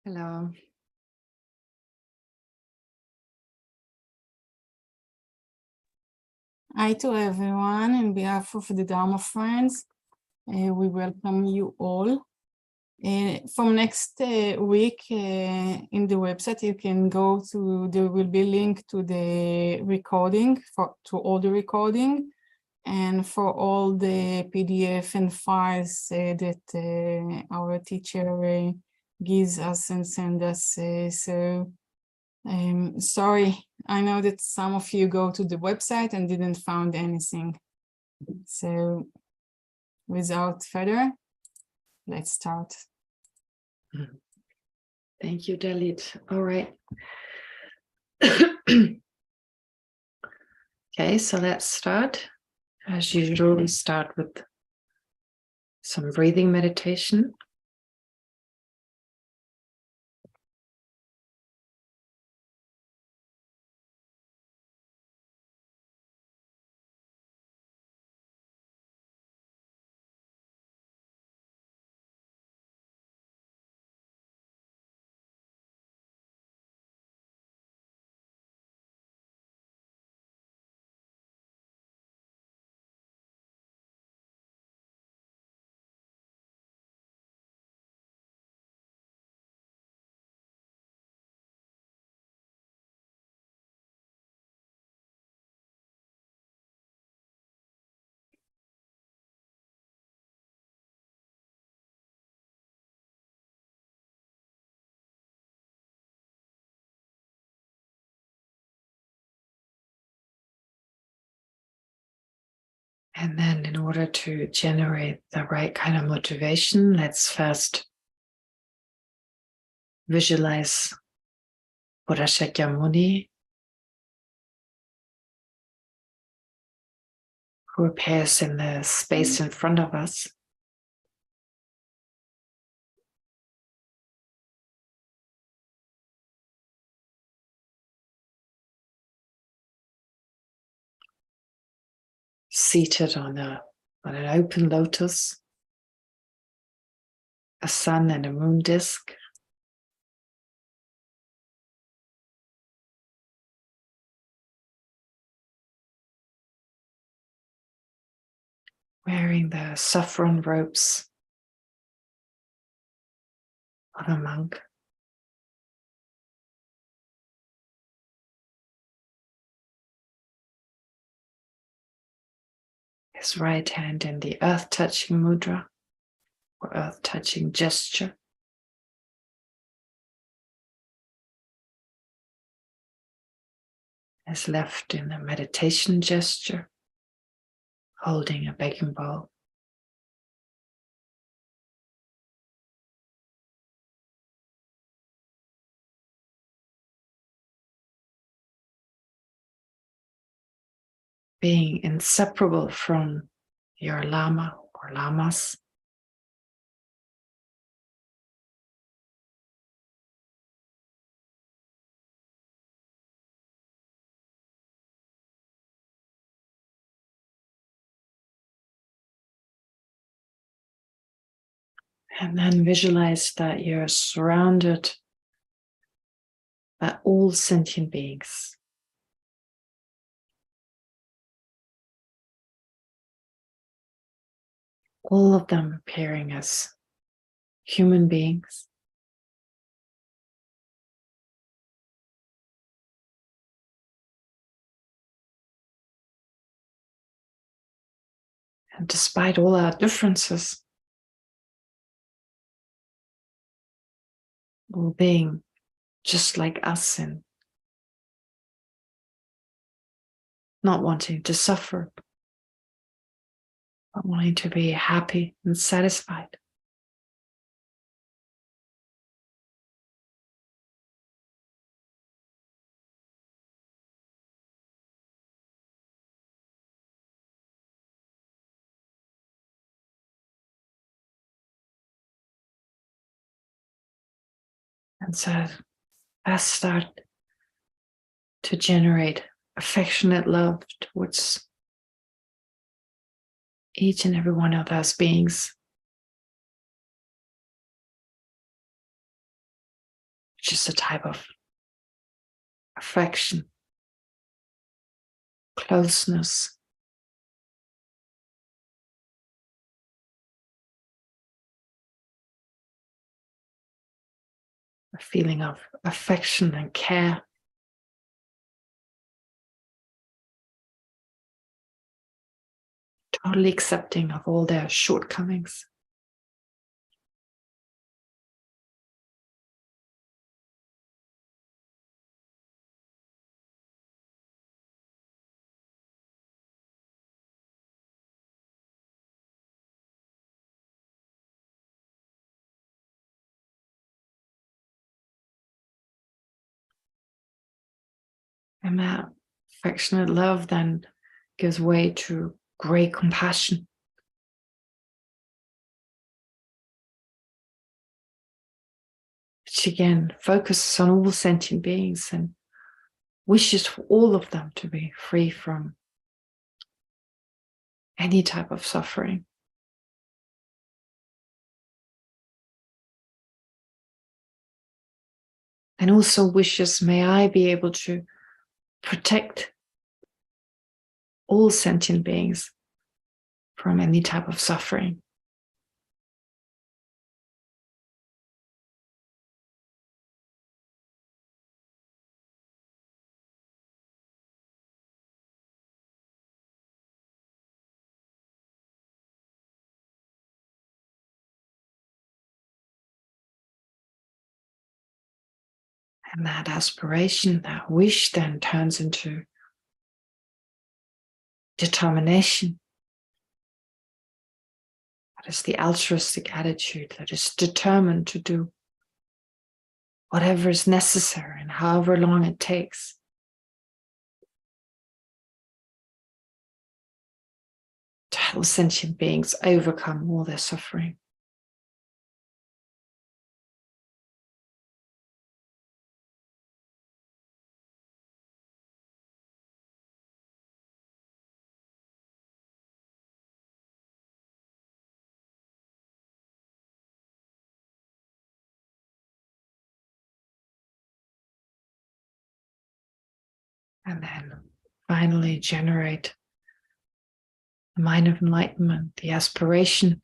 Hello. Hi to everyone. On behalf of the Dharma Friends, we welcome you all. From next week in the website, you can go to, there will be a link to the recording, to all the recording, and for all the PDF and files that our teacher gives us and send us. Sorry, I know that some of you go to the website and didn't find anything. So without further, let's start. Thank you, Dalit. All right. Okay, so let's start. As usual, we start with some breathing meditation. And then in order to generate the right kind of motivation, let's first visualize Buddha Shakyamuni, who appears in the space in front of us. Seated on an open lotus, a sun and a moon disk. Wearing the saffron robes of a monk. His right hand in the earth-touching mudra, or earth-touching gesture. His left in the meditation gesture, holding a begging bowl. Being inseparable from your lama or lamas. And then visualize that you're surrounded by all sentient beings. All of them appearing as human beings. And despite all our differences, all being just like us and not wanting to suffer, but wanting to be happy and satisfied. And so let's start to generate affectionate love towards each and every one of those beings. which is a type of affection, closeness, a feeling of affection and care. Totally accepting of all their shortcomings. And that affectionate love then gives way to great compassion. Which again focuses on all sentient beings and wishes for all of them to be free from any type of suffering. And also wishes, may I be able to protect all sentient beings from any type of suffering. And that aspiration, that wish then turns into determination. That is the altruistic attitude that is determined to do whatever is necessary and however long it takes to help sentient beings overcome all their suffering. And then finally generate the mind of enlightenment, the aspiration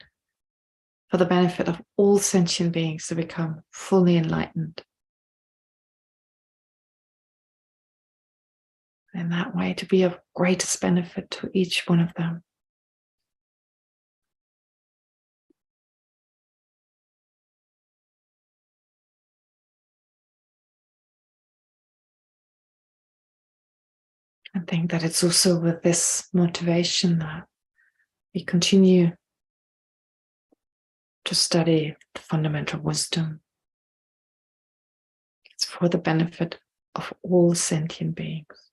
for the benefit of all sentient beings to become fully enlightened. In that way, to be of greatest benefit to each one of them. I think that it's also with this motivation that we continue to study the fundamental wisdom. It's for the benefit of all sentient beings.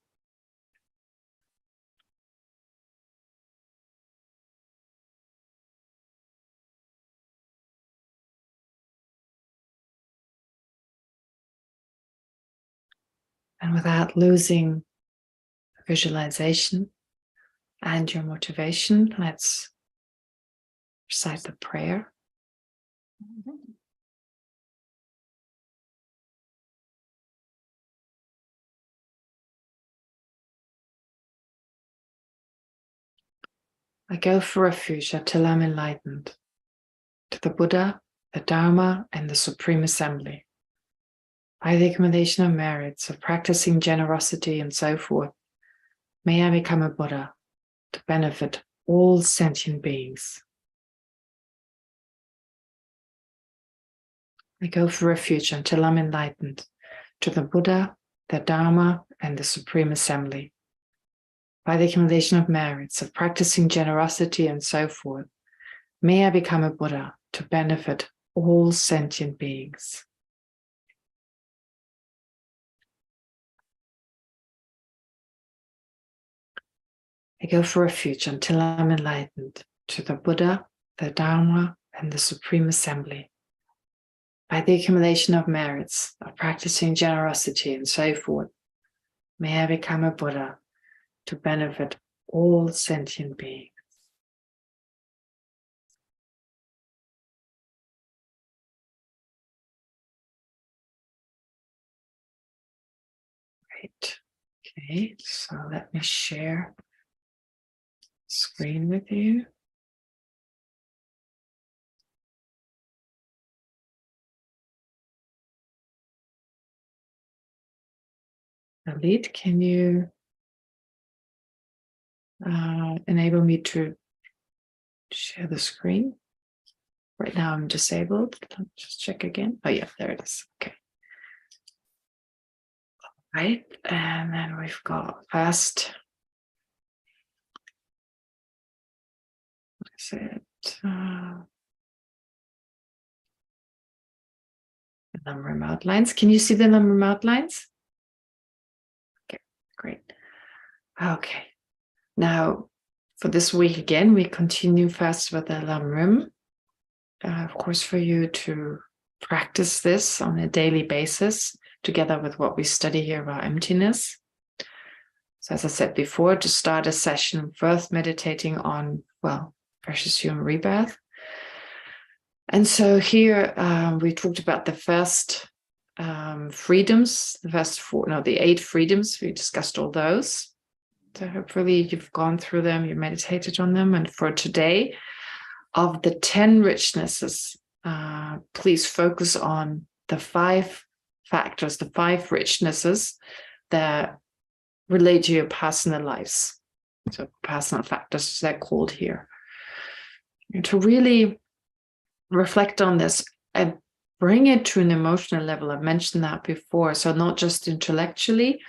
And without losing visualization and your motivation, let's recite the prayer. I go for refuge until I'm enlightened, to the Buddha, the Dharma, and the Supreme Assembly. By the accumulation of merits of practicing generosity and so forth, may I become a Buddha to benefit all sentient beings. I go for refuge until I'm enlightened, to the Buddha, the Dharma, and the Supreme Assembly. By the accumulation of merits of practicing generosity and so forth, may I become a Buddha to benefit all sentient beings. I go for refuge until I'm enlightened, to the Buddha, the Dharma, and the Supreme Assembly. By the accumulation of merits of practicing generosity and so forth, may I become a Buddha to benefit all sentient beings. Right. Okay, so let me share screen with you. Alit, can you enable me to share the screen? Right now I'm disabled. Let me just check again. Oh yeah, there it is. Okay. Right, and then we've got first. What is it? The number outlines. Can you see the number outlines? Okay, great. Okay. Now, for this week again, we continue first with the Lamrim. Of course, for you to practice this on a daily basis, together with what we study here about emptiness. So as I said before, to start a session, first meditating on, well, precious human rebirth. And so here we talked about the first freedoms, the 8 freedoms. We discussed all those. So hopefully you've gone through them, you meditated on them. And for today, of the 10 richnesses, please focus on the 5 factors, the 5 richnesses that relate to your personal lives. So personal factors, they're called here. And to really reflect on this and bring it to an emotional level. I've mentioned that before. So not just intellectually,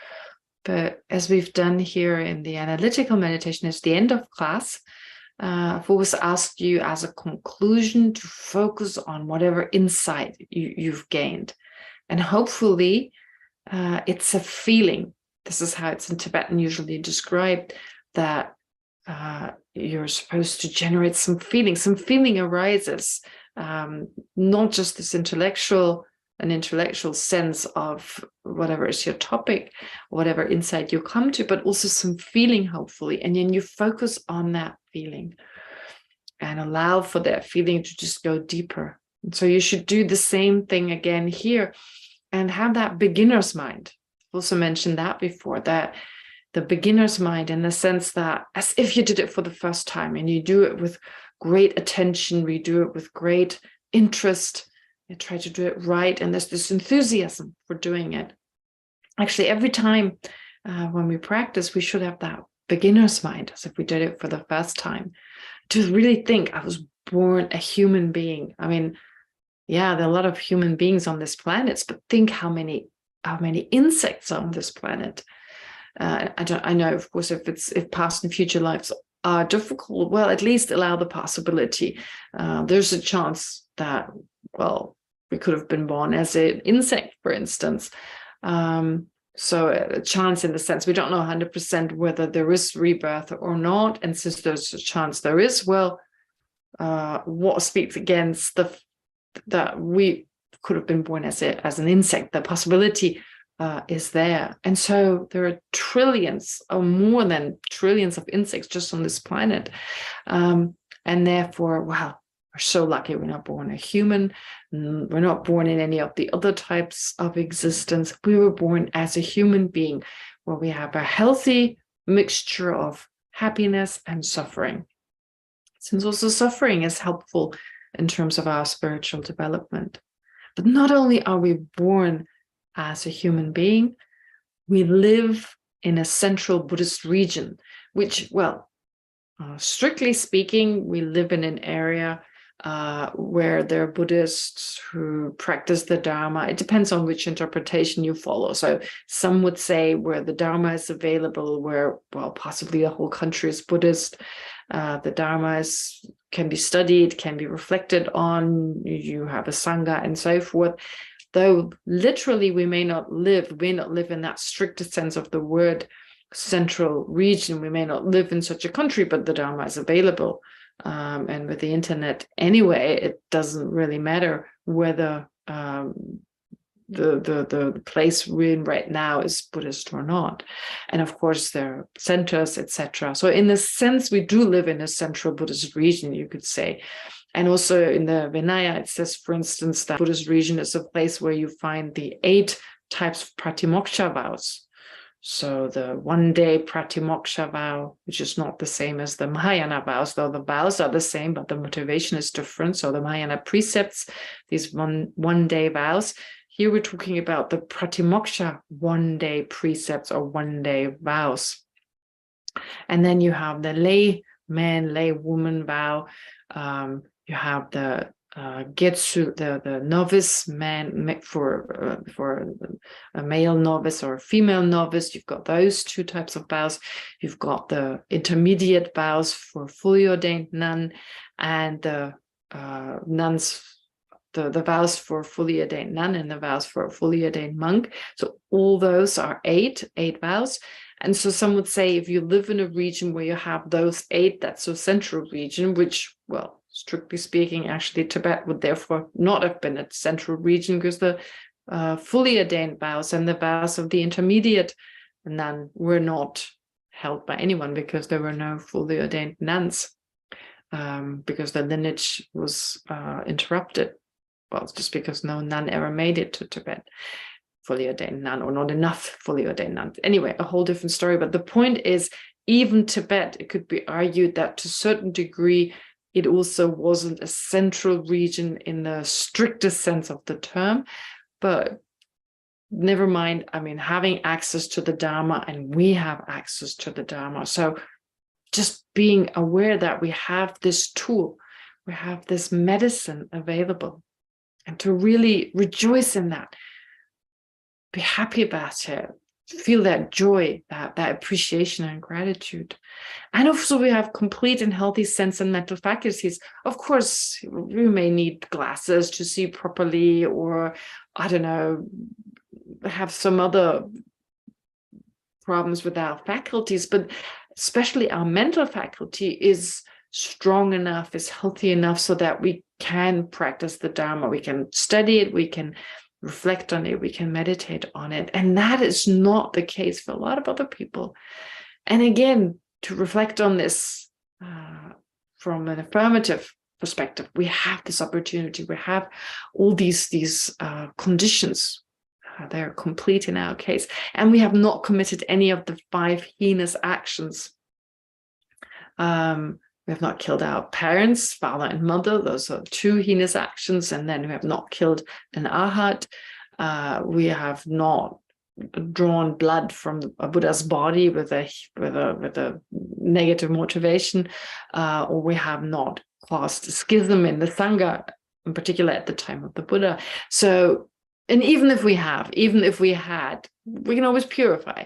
but as we've done here in the analytical meditation, at the end of class, I've always asked you as a conclusion to focus on whatever insight you've gained. And hopefully it's a feeling. This is how it's in Tibetan usually described, that you're supposed to generate some feeling. Some feeling arises, not just this intellectual sense of whatever is your topic, whatever insight you come to, but also some feeling, hopefully. And then you focus on that feeling and allow for that feeling to just go deeper. And so you should do the same thing again here and have that beginner's mind. I've also mentioned that before, that the beginner's mind, in the sense that as if you did it for the first time, and you do it with great attention, we do it with great interest, you try to do it right, and there's this enthusiasm for doing it. Actually, every time when we practice, we should have that beginner's mind, as if we did it for the first time, to really think, I was born a human being. I mean, yeah, there are a lot of human beings on this planet, but think how many insects are on this planet. I know, of course, if past and future lives are difficult, well, at least allow the possibility. There's a chance that, well, we could have been born as an insect, for instance. So a chance in the sense, we don't know 100% whether there is rebirth or not. And since there's a chance there is, well, what speaks against that we could have been born as an insect? The possibility is there. And so there are trillions, or more than trillions, of insects just on this planet. And therefore, wow, we're so lucky we're not born a human. We're not born in any of the other types of existence. We were born as a human being, where we have a healthy mixture of happiness and suffering. Since also suffering is helpful in terms of our spiritual development. But not only are we born as a human being, we live in a central Buddhist region, which, well, strictly speaking, we live in an area where there are Buddhists who practice the Dharma. It depends on which interpretation you follow. So some would say where the Dharma is available, where, well, possibly the whole country is Buddhist. The Dharma can be studied, can be reflected on. You have a Sangha and so forth. Though literally we may not live in that strictest sense of the word central region. We may not live in such a country, but the Dharma is available. And with the internet anyway, it doesn't really matter whether the place we're in right now is Buddhist or not. And of course, there are centers, etc. So in a sense, we do live in a central Buddhist region, you could say. And also in the Vinaya, it says, for instance, that Buddhist region is a place where you find the 8 types of pratimoksha vows. So the 1 day pratimoksha vow, which is not the same as the Mahayana vows, though the vows are the same, but the motivation is different. So the Mahayana precepts, these one day vows. Here we're talking about the pratimoksha 1 day precepts or 1 day vows. And then you have the lay man, lay woman vow. You have the Geshe, the novice man for a male novice or a female novice. You've got those two types of vows. You've got the intermediate vows for fully ordained nun, and the nuns, the vows for fully ordained nun and the vows for a fully ordained monk. So all those are eight vows. And so some would say if you live in a region where you have those 8, that's a central region, which, well, strictly speaking, actually Tibet would therefore not have been a central region, because the fully ordained vows and the vows of the intermediate nun were not held by anyone, because there were no fully ordained nuns, because the lineage was interrupted. Well, it's just because no nun ever made it to Tibet, fully ordained nun, or not enough fully ordained nuns. Anyway, a whole different story. But the point is, even Tibet, it could be argued that to a certain degree, it also wasn't a central region in the strictest sense of the term. But never mind, I mean, having access to the Dharma, and we have access to the Dharma. So just being aware that we have this tool, we have this medicine available, and to really rejoice in that, be happy about it, feel that joy, that appreciation and gratitude. And also we have complete and healthy sense and mental faculties. Of course, we may need glasses to see properly, or I don't know, have some other problems with our faculties, but especially our mental faculty is strong enough, is healthy enough, so that we can practice the Dharma, we can study it, we can reflect on it, we can meditate on it. And that is not the case for a lot of other people. And again, to reflect on this from an affirmative perspective, we have this opportunity, we have all these conditions. They're complete in our case. And we have not committed any of the 5 heinous actions. We have not killed our parents, father and mother. Those are 2 heinous actions. And then we have not killed an arhat. We have not drawn blood from a Buddha's body with a negative motivation, or we have not caused a schism in the Sangha, in particular at the time of the Buddha. So, and even if we had, we can always purify.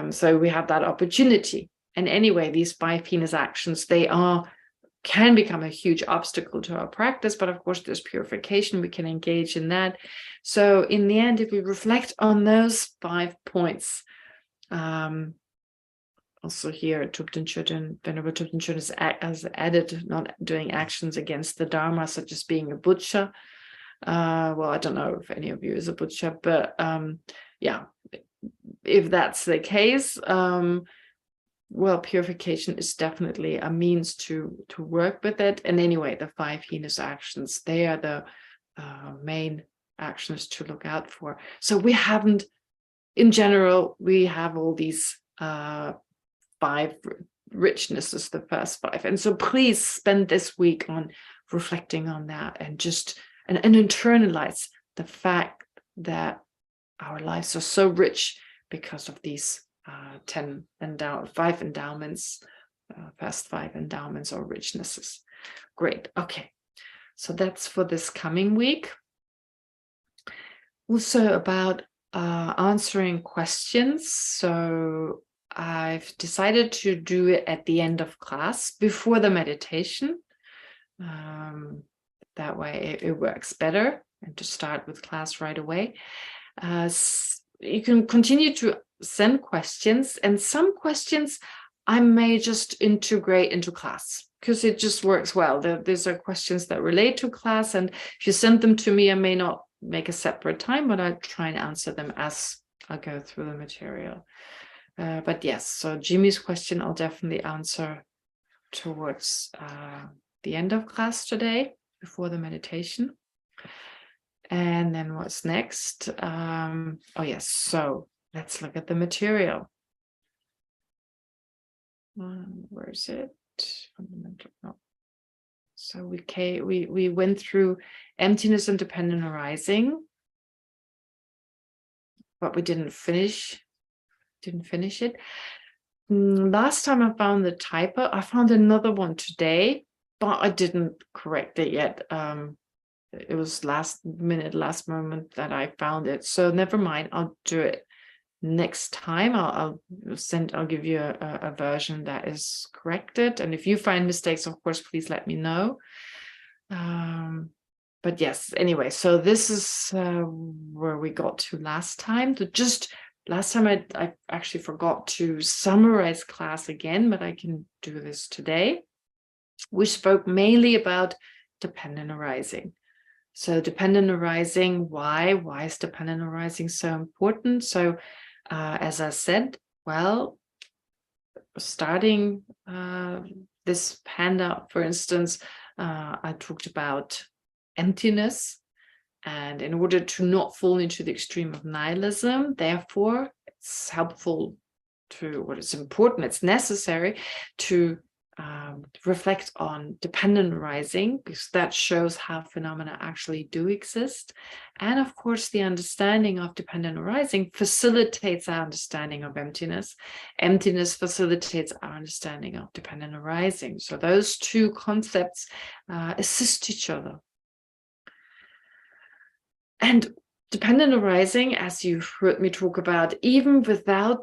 So we have that opportunity. And anyway, these 5 heinous actions, can become a huge obstacle to our practice, but of course there's purification, we can engage in that. So in the end, if we reflect on those 5 points, also here Thubten Chodden, Venerable Thubten Chodden has added not doing actions against the Dharma, such as being a butcher. Well, I don't know if any of you is a butcher, but yeah, if that's the case, well, purification is definitely a means to work with it. And anyway, the 5 heinous actions, they are the main actions to look out for. So we haven't, in general, we have all these 5 richnesses, the first 5. And so please spend this week on reflecting on that, and just and internalize the fact that our lives are so rich because of these 5 endowments, past 5 endowments or richnesses. Great. Okay. So that's for this coming week. Also about answering questions. So I've decided to do it at the end of class before the meditation. That way it works better, and to start with class right away. You can continue to send questions, and some questions I may just integrate into class because it just works well. These are questions that relate to class, and if you send them to me, I may not make a separate time, but I'll try and answer them as I go through the material. But yes, so Jimmy's question I'll definitely answer towards the end of class today, before the meditation. And then what's next? Oh yes, so let's look at the material. Where is it? Fundamental. No. So we went through emptiness and dependent arising, but we didn't finish it. Last time I found the typo. I found another one today, but I didn't correct it yet. It was last moment that I found it. So never mind, I'll do it next time. I'll give you a version that is corrected. And if you find mistakes, of course, please let me know. But yes, anyway, so this is where we got to last time. Last time I actually forgot to summarize class again, but I can do this today. We spoke mainly about dependent arising. So dependent arising, why is dependent arising so important? So as I said, well, starting this handout, for instance, I talked about emptiness. And in order to not fall into the extreme of nihilism, therefore, it's helpful it's necessary to reflect on dependent arising, because that shows how phenomena actually do exist. And of course, the understanding of dependent arising facilitates our understanding of emptiness. Emptiness facilitates our understanding of dependent arising. So those two concepts assist each other. And dependent arising, as you've heard me talk about, even without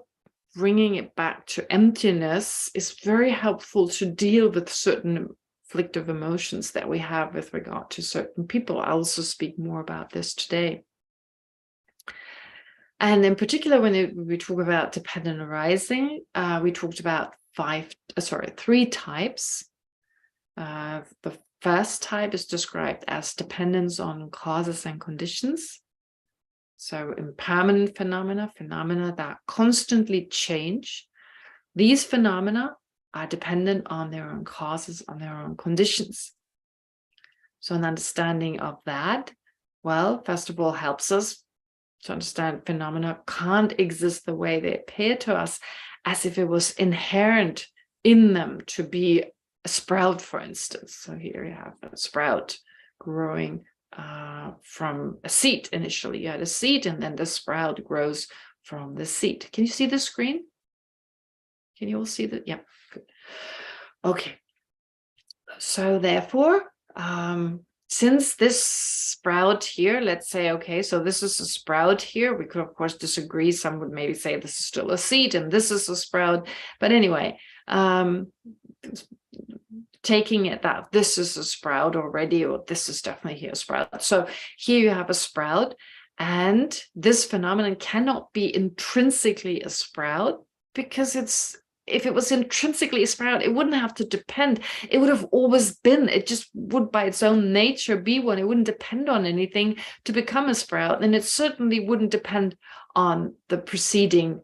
bringing it back to emptiness, is very helpful to deal with certain afflictive emotions that we have with regard to certain people. I'll also speak more about this today. And in particular, when we talk about dependent arising, we talked about three types. The first type is described as dependence on causes and conditions. So impermanent phenomena that constantly change. These phenomena are dependent on their own causes, on their own conditions. So an understanding of that, well, first of all, helps us to understand phenomena can't exist the way they appear to us, as if it was inherent in them to be a sprout, for instance. So here you have a sprout growing from a seed. Initially, you had a seed, and then the sprout grows from the seed. Can you see the screen? Can you all see that? Yeah, good. Okay. So therefore, since this sprout here, let's say, okay, so this is a sprout here. We could, of course, disagree. Some would maybe say this is still a seed and this is a sprout. But anyway, taking it that this is a sprout already, or this is definitely here a sprout. So here you have a sprout, and this phenomenon cannot be intrinsically a sprout, because if it was intrinsically a sprout, it wouldn't have to depend. It would have always been. It just would by its own nature be one. It wouldn't depend on anything to become a sprout, and it certainly wouldn't depend on the preceding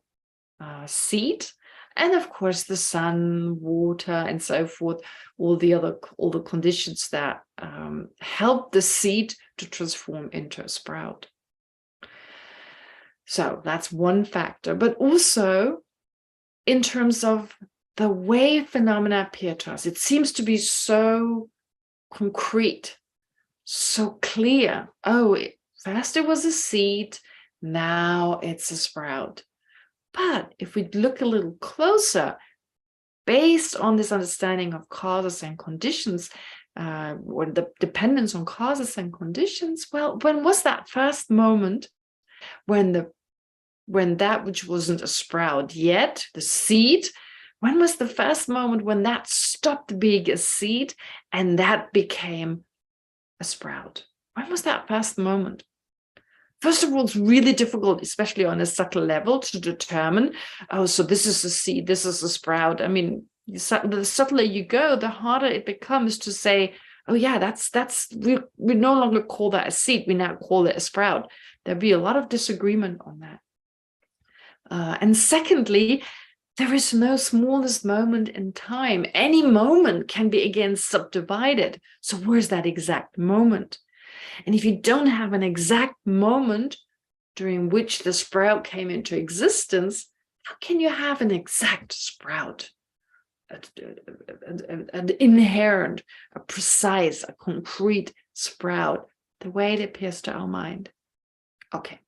seed. And of course, the sun, water, and so forth, all the conditions that help the seed to transform into a sprout. So that's one factor. But also, in terms of the way phenomena appear to us, it seems to be so concrete, so clear. Oh, first it was a seed, now it's a sprout. But if we look a little closer, based on this understanding of causes and conditions, or the dependence on causes and conditions, well, when was that first moment when that which wasn't a sprout yet, the seed, when was the first moment when that stopped being a seed and that became a sprout? When was that first moment? First of all, it's really difficult, especially on a subtle level, to determine, oh, so this is a seed, this is a sprout. I mean, the subtler you go, the harder it becomes to say, oh yeah, we no longer call that a seed, we now call it a sprout. There'd be a lot of disagreement on that. And secondly, there is no smallest moment in time. Any moment can be again subdivided. So where's that exact moment? And if you don't have an exact moment during which the sprout came into existence, how can you have an exact sprout? An inherent, a precise, a concrete sprout, the way it appears to our mind. Okay,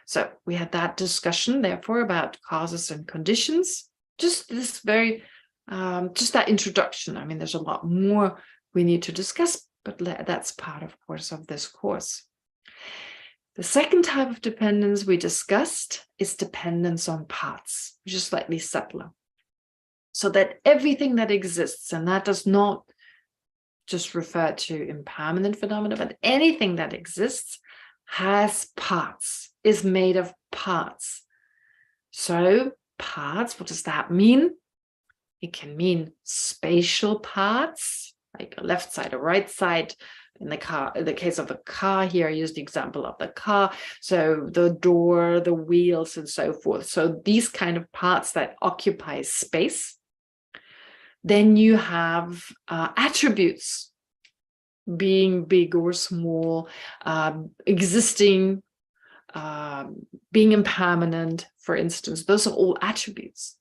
so we had that discussion, therefore, about causes and conditions. Just this very, just that introduction. I mean, there's a lot more we need to discuss, but that's part, of course, of this course. The second type of dependence we discussed is dependence on parts, which is slightly subtler. So that everything that exists, and that does not just refer to impermanent phenomena, but anything that exists has parts, is made of parts. So parts, what does that mean? It can mean spatial parts, like a left side, a right side. In the car, in the case of the car here, I use the example of the car. So the door, the wheels, and so forth. So these kind of parts that occupy space. Then you have attributes, being big or small, existing, being impermanent, for instance. Those are all attributes.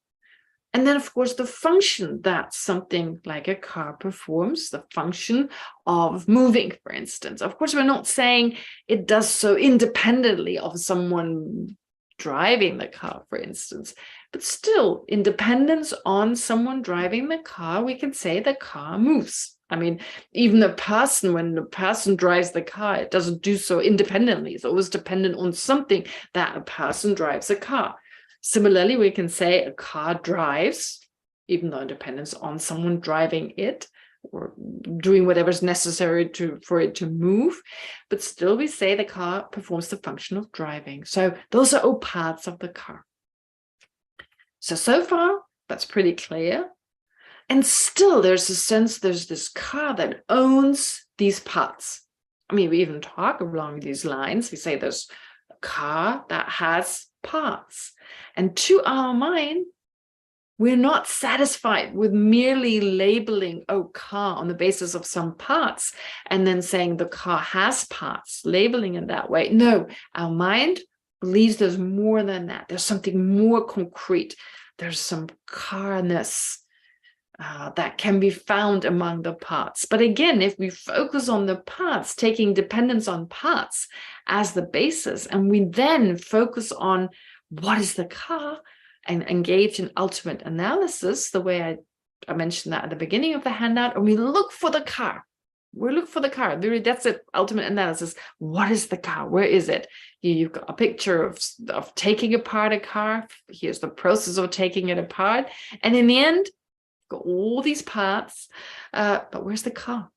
And then, of course, the function that something like a car performs, the function of moving, for instance. Of course, we're not saying it does so independently of someone driving the car, for instance. But still, in dependence on someone driving the car, we can say the car moves. I mean, even a person, when the person drives the car, it doesn't do so independently. It's always dependent on something that a person drives a car. Similarly, we can say a car drives, even though it depends on someone driving it or doing whatever's necessary for it to move. But still, we say the car performs the function of driving. So those are all parts of the car. So far, that's pretty clear. And still, there's a sense there's this car that owns these parts. I mean, we even talk along these lines. We say there's a car that has parts. And to our mind, we're not satisfied with merely labeling, car on the basis of some parts, and then saying the car has parts, labeling it that way. No, our mind believes there's more than that. There's something more concrete. There's some carness that can be found among the parts. But again, if we focus on the parts, taking dependence on parts as the basis, and we then focus on what is the car and engage in ultimate analysis, the way I mentioned that at the beginning of the handout, and we look for the car. We look for the car. Really, that's it, ultimate analysis. What is the car? Where is it? You've got a picture of taking apart a car. Here's the process of taking it apart. And in the end, got all these parts, but where's the car?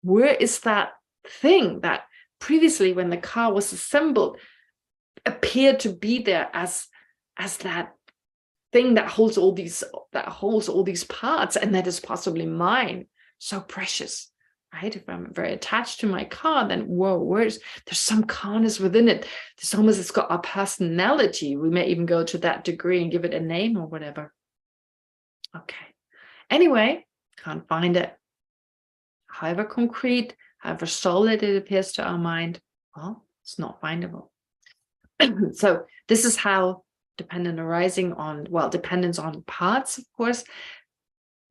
Where is that thing that previously, when the car was assembled, appeared to be there as that thing that holds all these parts, and that is possibly mine, so precious, right? If I'm very attached to my car, then whoa, there's some carness within it. It's got a personality. We may even go to that degree and give it a name or whatever. Okay. Anyway, can't find it. However concrete, however solid it appears to our mind, well, it's not findable. So this is how dependence on parts, of course.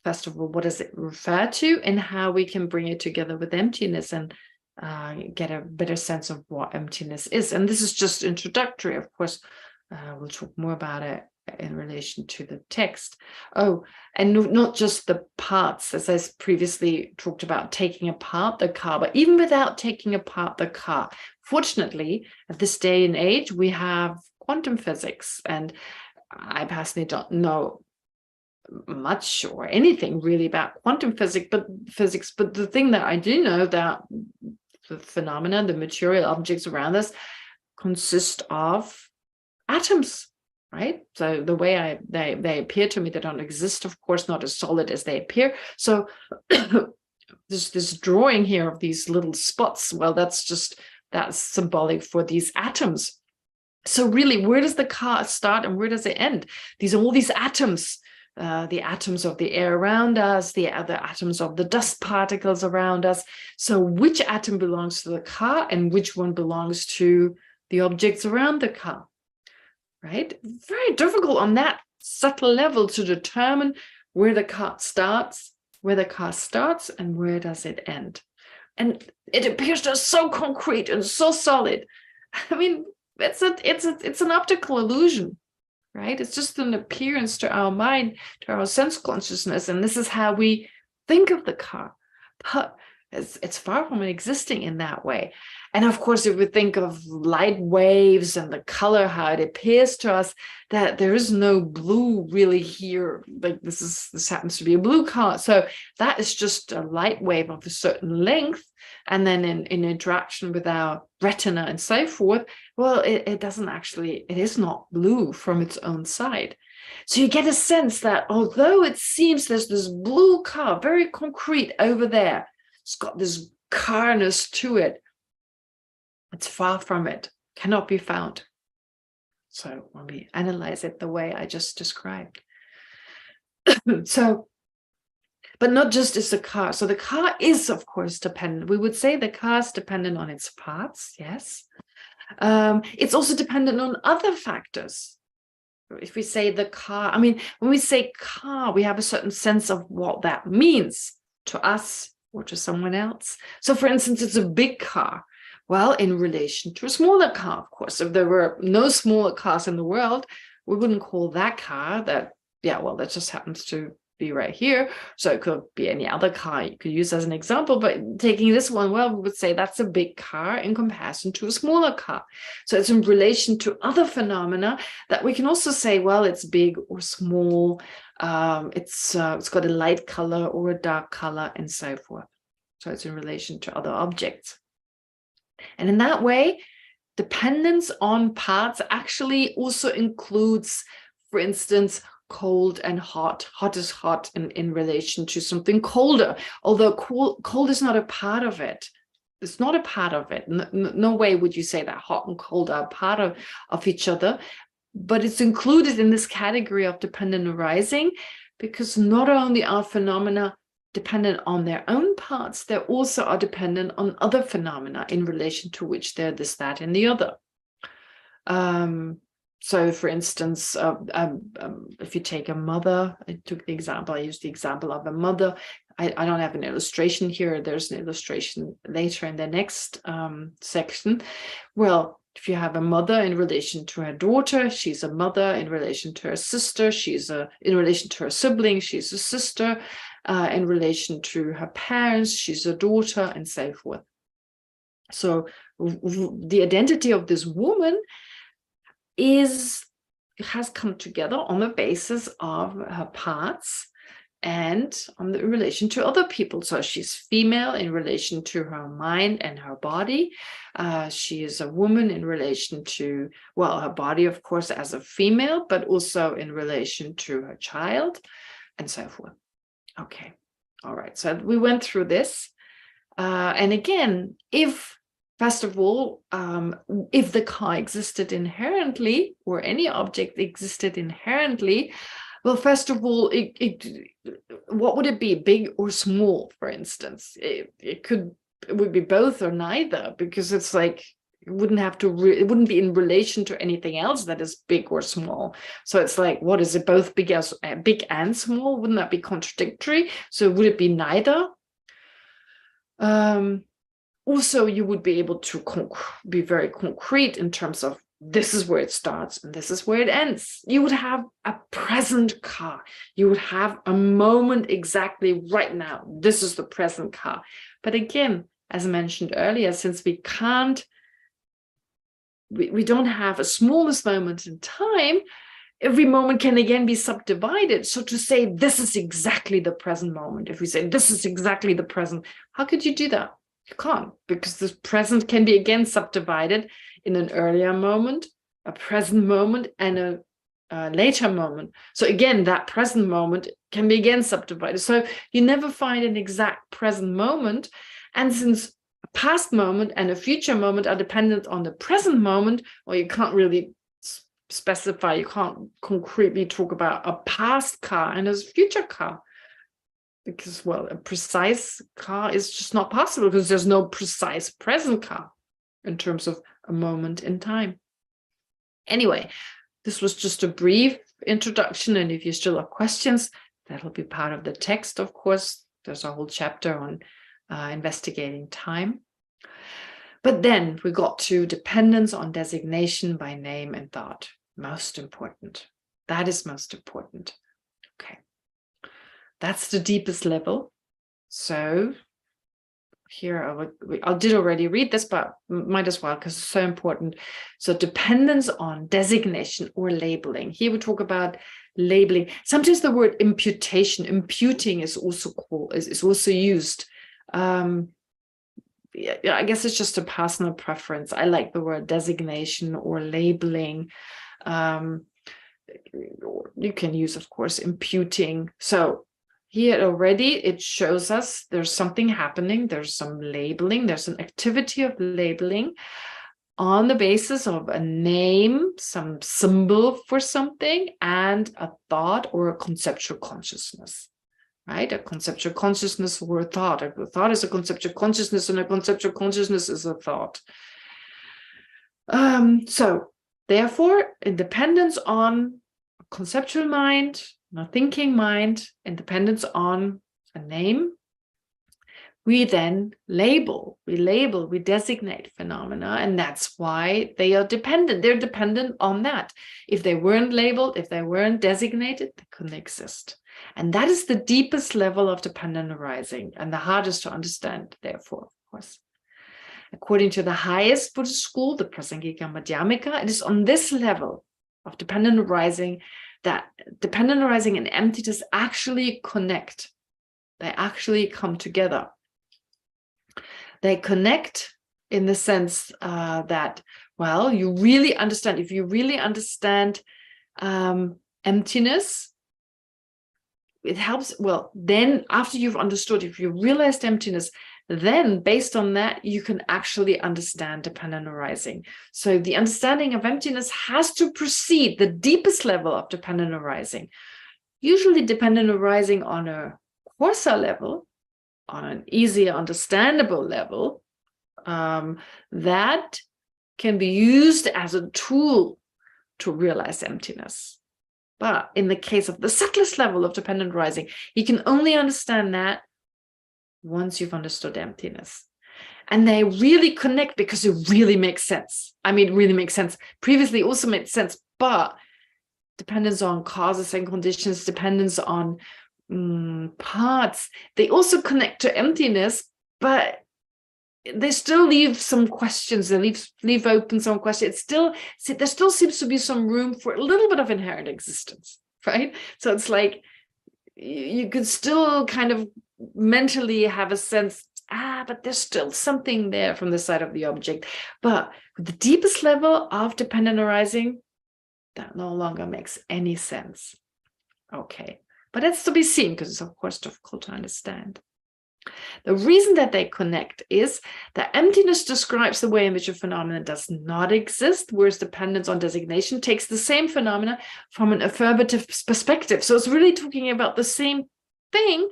First of all, what does it refer to, and how we can bring it together with emptiness and get a better sense of what emptiness is. And this is just introductory. Of course, we'll talk more about it in relation to the text. Oh, and not just the parts, as I previously talked about, taking apart the car, but even without taking apart the car. Fortunately, at this day and age, we have quantum physics, and I personally don't know much or anything really about quantum physics, but the thing that I do know, that the phenomena, the material objects around us consist of atoms. Right? So the way they appear to me, they don't exist, of course, not as solid as they appear. So there's this drawing here of these little spots. Well, that's symbolic for these atoms. So really, where does the car start and where does it end? These are all these atoms, the atoms of the air around us, the other atoms of the dust particles around us. So which atom belongs to the car and which one belongs to the objects around the car, right? Very difficult on that subtle level to determine where the car starts, and where does it end. And it appears to us so concrete and so solid. I mean, it's an optical illusion, right? It's just an appearance to our mind, to our sense consciousness, and this is how we think of the car. But it's far from existing in that way. And of course, if we think of light waves and the color, how it appears to us, that there is no blue really here. Like this happens to be a blue car. So that is just a light wave of a certain length. And then in interaction with our retina and so forth, well, it is not blue from its own side. So you get a sense that although it seems there's this blue car, very concrete over there, it's got this carness to it, it's far from it, cannot be found. So when we analyze it the way I just described. So, but not just is the car. So the car is, of course, dependent. We would say the car is dependent on its parts, yes. It's also dependent on other factors. If we say the car, I mean, when we say car, we have a certain sense of what that means to us or to someone else. So for instance, it's a big car. Well, in relation to a smaller car, of course. If there were no smaller cars in the world, we wouldn't call that car that, yeah, well, that just happens to be right here. So it could be any other car you could use as an example, but taking this one, well, we would say that's a big car in comparison to a smaller car. So it's in relation to other phenomena that we can also say, well, it's big or small. It's got a light color or a dark color and so forth. So it's in relation to other objects. And in that way, dependence on parts actually also includes, for instance, cold and hot. Hot is hot in relation to something colder, although cold is not a part of it. It's not a part of it. No way would you say that hot and cold are a part of each other, but it's included in this category of dependent arising, because not only are phenomena dependent on their own parts, they also are dependent on other phenomena in relation to which they're this, that, and the other. So for instance, if you take a mother, I used the example of a mother. I don't have an illustration here. There's an illustration later in the next section. Well, if you have a mother in relation to her daughter, she's a mother. In relation to her sister, in relation to her sibling, she's a sister. In relation to her parents, she's a daughter, and so forth. So the identity of this woman has come together on the basis of her parts and on the relation to other people. So she's female in relation to her mind and her body. She is a woman in relation to, well, her body, of course, as a female, but also in relation to her child, and so forth. Okay, all right. So we went through this. And again, first of all, if the car existed inherently, or any object existed inherently, well, first of all, what would it be, big or small, for instance? It would be both or neither, because it's like, it wouldn't be in relation to anything else that is big or small. So it's like, what is it, both big and small? Wouldn't that be contradictory? So would it be neither? Also, you would be able to be very concrete in terms of this is where it starts and this is where it ends. You would have a present car. You would have a moment exactly right now. This is the present car. But again, as I mentioned earlier, since we don't have a smallest moment in time, every moment can again be subdivided. So to say this is exactly the present moment, if we say this is exactly the present, how could you do that? You can't, because the present can be again subdivided in an earlier moment, a present moment, and a later moment. So again, that present moment can be again subdivided. So you never find an exact present moment. And since a past moment and a future moment are dependent on the present moment, or you can't really specify, you can't concretely talk about a past car and a future car. Because, well, a precise car is just not possible, because there's no precise present car in terms of a moment in time. Anyway, this was just a brief introduction, and if you still have questions, that'll be part of the text, of course. There's a whole chapter on investigating time. But then we got to dependence on designation by name and thought. Most important. That is most important. Okay. That's the deepest level. So here I did already read this, but might as well because it's so important. So dependence on designation or labeling. Here we talk about labeling. Sometimes the word imputing is also used. Yeah, I guess it's just a personal preference. I like the word designation or labeling. You can use, of course, imputing. So here already it shows us there's something happening. There's some labeling. There's an activity of labeling on the basis of a name, some symbol for something, and a thought or a conceptual consciousness. Right? A conceptual consciousness or a thought. A thought is a conceptual consciousness, and a conceptual consciousness is a thought. So, therefore, independence on a conceptual mind, a thinking mind, independence on a name, we then label, we designate phenomena, and that's why they are dependent. They're dependent on that. If they weren't labeled, if they weren't designated, they couldn't exist. And that is the deepest level of dependent arising and the hardest to understand, therefore, of course. According to the highest Buddhist school, the Prasangika Madhyamika, it is on this level of dependent arising that dependent arising and emptiness actually connect. They actually come together. They connect in the sense that, well, you really understand, if you really understand emptiness, it helps. Well, then after you've understood, if you realized emptiness, then based on that, you can actually understand dependent arising. So the understanding of emptiness has to precede the deepest level of dependent arising. Usually dependent arising on a coarser level, on an easier understandable level, that can be used as a tool to realize emptiness. But in the case of the subtlest level of dependent arising, you can only understand that once you've understood emptiness. And they really connect because it really makes sense. I mean, it really makes sense. Previously also made sense, but dependence on causes and conditions, dependence on parts, they also connect to emptiness, but they still leave some questions. They leave open some questions. There still seems to be some room for a little bit of inherent existence, right? So it's like you could still kind of mentally have a sense, but there's still something there from the side of the object. But with the deepest level of dependent arising, that no longer makes any sense. Okay, but that's to be seen because it's of course difficult to understand. The reason that they connect is that emptiness describes the way in which a phenomenon does not exist, whereas dependence on designation takes the same phenomena from an affirmative perspective. So it's really talking about the same thing,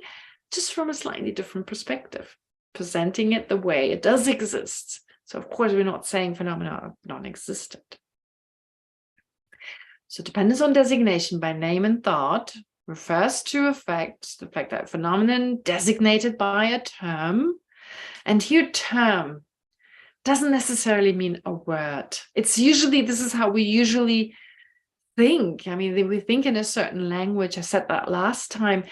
just from a slightly different perspective, presenting it the way it does exist. So of course, we're not saying phenomena are non-existent. So dependence on designation by name and thought refers to the fact that a phenomenon designated by a term, and here term doesn't necessarily mean a word. It's usually, this is how we usually think. I mean, we think in a certain language. I said that last time,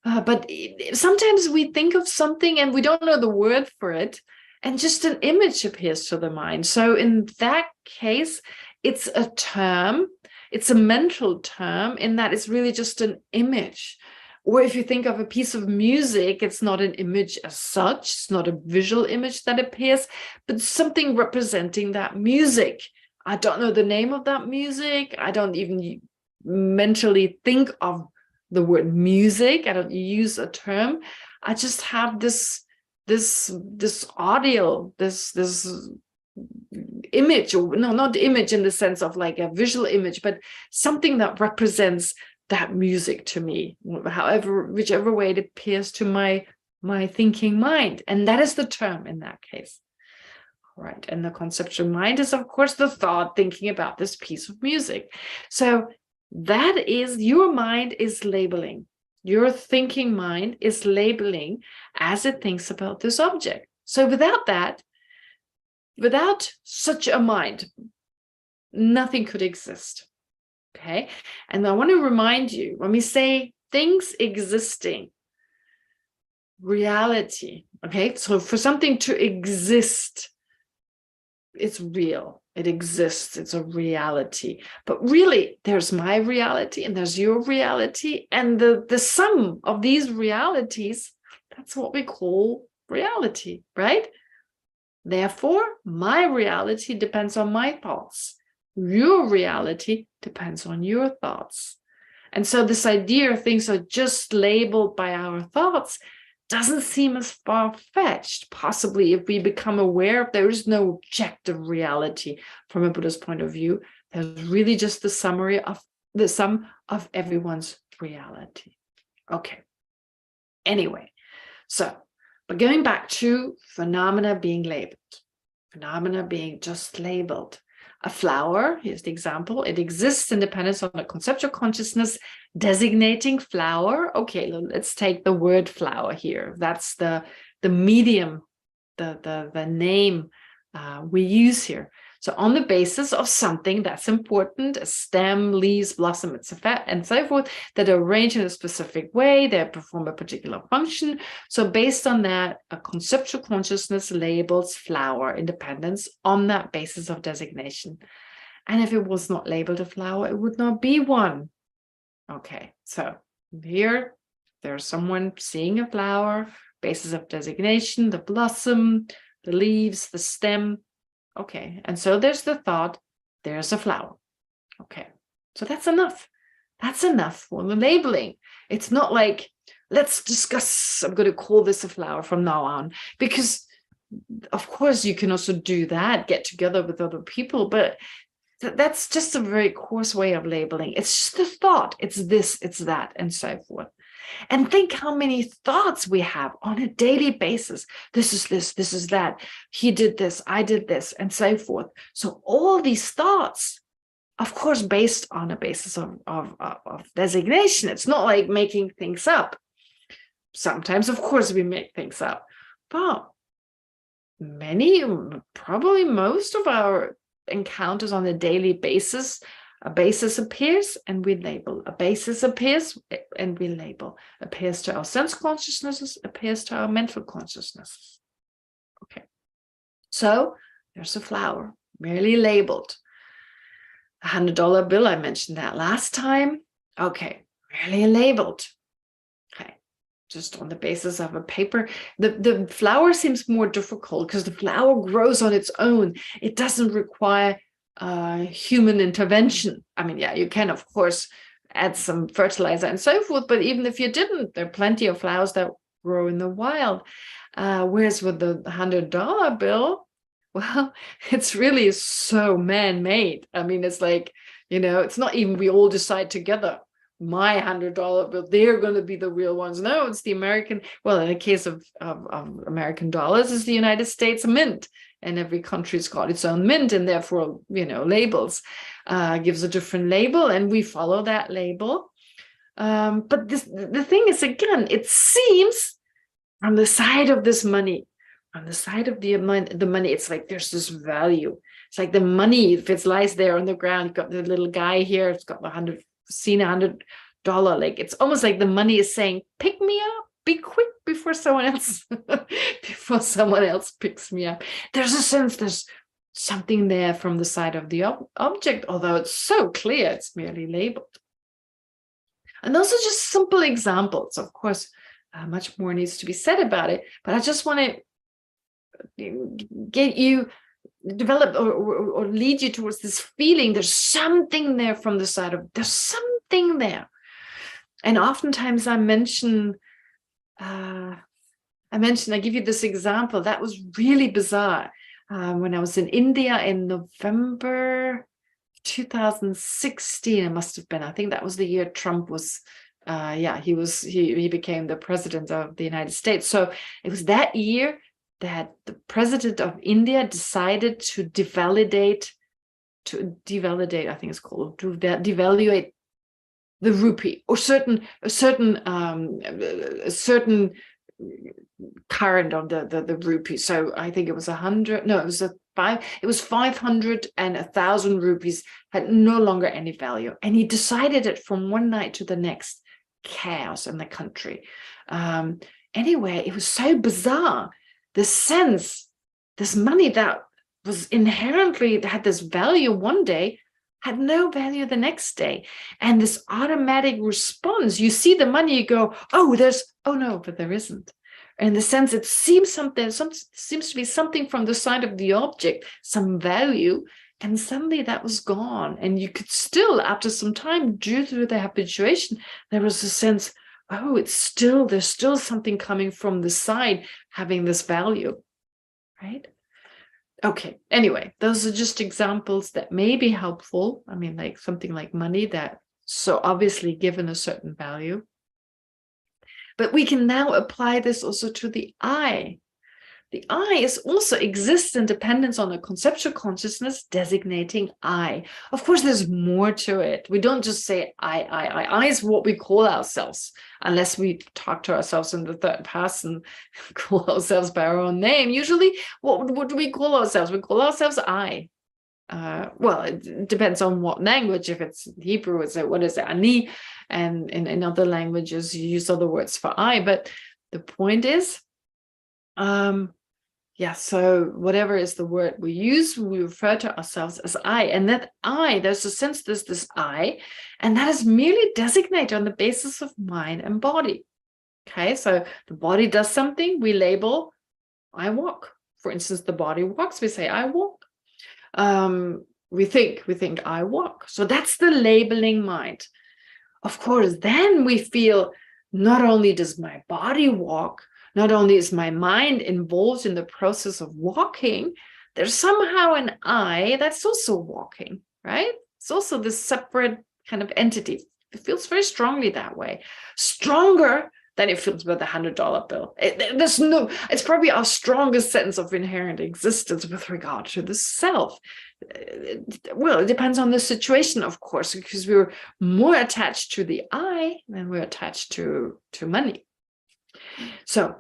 but sometimes we think of something and we don't know the word for it, and just an image appears to the mind. So in that case, it's a term. It's a mental term in that it's really just an image. Or if you think of a piece of music, it's not an image as such. It's not a visual image that appears, but something representing that music. I don't know the name of that music. I don't even mentally think of the word music. I don't use a term. I just have this audio, this image, or no, not image in the sense of like a visual image, but something that represents that music to me, whichever way it appears to my thinking mind. And that is the term in that case. right? And the conceptual mind is, of course, the thought thinking about this piece of music. So that is, your mind is labeling. Your thinking mind is labeling as it thinks about this object. So without that, without such a mind, nothing could exist. Okay. And I want to remind you, when we say things existing, reality, okay, so for something to exist, it's real, it exists, it's a reality. But really, there's my reality and there's your reality, and the sum of these realities, that's what we call reality, right? Therefore, my reality depends on my thoughts. Your reality depends on your thoughts. And so this idea of things are just labeled by our thoughts doesn't seem as far-fetched. Possibly if we become aware there is no objective reality from a Buddhist point of view, there's really just the summary of the sum of everyone's reality. Okay. Anyway, so, but going back to phenomena being labeled, phenomena being just labeled. A flower, here's the example, it exists in dependence on a conceptual consciousness designating flower. Okay, let's take the word flower here. That's the medium, the name we use here. So on the basis of something that's important, a stem, leaves, blossom, etc., and so forth, that are arranged in a specific way, they perform a particular function. So based on that, a conceptual consciousness labels flower independence on that basis of designation. And if it was not labeled a flower, it would not be one. Okay, so here there's someone seeing a flower, basis of designation, the blossom, the leaves, the stem. Okay, and so there's the thought, there's a flower. Okay, so that's enough. That's enough for the labeling. It's not like, let's discuss, I'm going to call this a flower from now on, because of course you can also do that, get together with other people, but that's just a very coarse way of labeling. It's just a thought. It's this, it's that, and so forth. And think how many thoughts we have on a daily basis. This is this, this is that. He did this, I did this, and so forth. So all these thoughts, of course, based on a basis of designation. It's not like making things up. Sometimes, of course, we make things up. But many, probably most of our encounters on a daily basis, a basis appears and we label. A basis appears and we label. Appears to our sense consciousnesses, appears to our mental consciousnesses. Okay. So there's a flower, merely labeled. A $100 bill, I mentioned that last time. Okay, merely labeled. Okay, just on the basis of a paper. The flower seems more difficult because the flower grows on its own. It doesn't require human intervention. I mean, yeah, you can, of course, add some fertilizer and so forth, but even if you didn't, there are plenty of flowers that grow in the wild. Whereas with the $100 bill, well, it's really so man-made. I mean, it's like, you know, it's not even we all decide together, my $100 bill, they're going to be the real ones. No, it's the American, well, in the case of American dollars, is the United States Mint. And every country's got its own mint, and therefore, you know, labels, gives a different label, and we follow that label. But the thing is, again, it seems from the side of this money, on the side of the money, it's like there's this value. It's like the money, if it lies there on the ground, you've got the little guy here, it's got the $100, like it's almost like the money is saying, pick me up. Be quick before someone else picks me up. There's a sense there's something there from the side of the object, although it's so clear it's merely labeled. And those are just simple examples. Of course, much more needs to be said about it, but I just want to get you develop or lead you towards this feeling there's something there from the side of, there's something there. And oftentimes I give you this example that was really bizarre. When I was in India in November 2016, it must have been, I think that was the year Trump was, he became the president of the United States. So it was that year that the president of India decided to devaluate, I think it's called, to devaluate the rupee, or a certain current on the rupee. So I think it was 100, no, it was 500 and 1,000 rupees had no longer any value. And he decided it from one night to the next. Chaos in the country. Anyway, it was so bizarre. This money that was inherently had this value one day had no value the next day. And this automatic response, you see the money, you go, oh, no, but there isn't. In the sense, it seems seems to be something from the side of the object, some value, and suddenly that was gone. And you could still, after some time, due to the habituation, there was a sense, oh, there's still something coming from the side having this value, right? Okay, anyway, those are just examples that may be helpful. I mean, like something like money that so obviously given a certain value. But we can now apply this also to the I. The I is also exists in dependence on a conceptual consciousness designating I. Of course, there's more to it. We don't just say I. I is what we call ourselves, unless we talk to ourselves in the third person, call ourselves by our own name. Usually, what do we call ourselves? We call ourselves I. Well, it depends on what language. If it's Hebrew, it's what is it, ani, and in other languages you use other words for I. But the point is, so whatever is the word we use, we refer to ourselves as I, and that I, there's a sense there's this I, and that is merely designated on the basis of mind and body. Okay, so the body does something, we label I walk. For instance, the body walks, we say I walk. We think I walk. So that's the labeling mind. Of course, then we feel not only does my body walk, not only is my mind involved in the process of walking, there's somehow an I that's also walking, right? It's also this separate kind of entity. It feels very strongly that way. Stronger than it feels with a $100 bill. It's probably our strongest sense of inherent existence with regard to the self. Well, it depends on the situation, of course, because we were more attached to the I than we're attached to money. So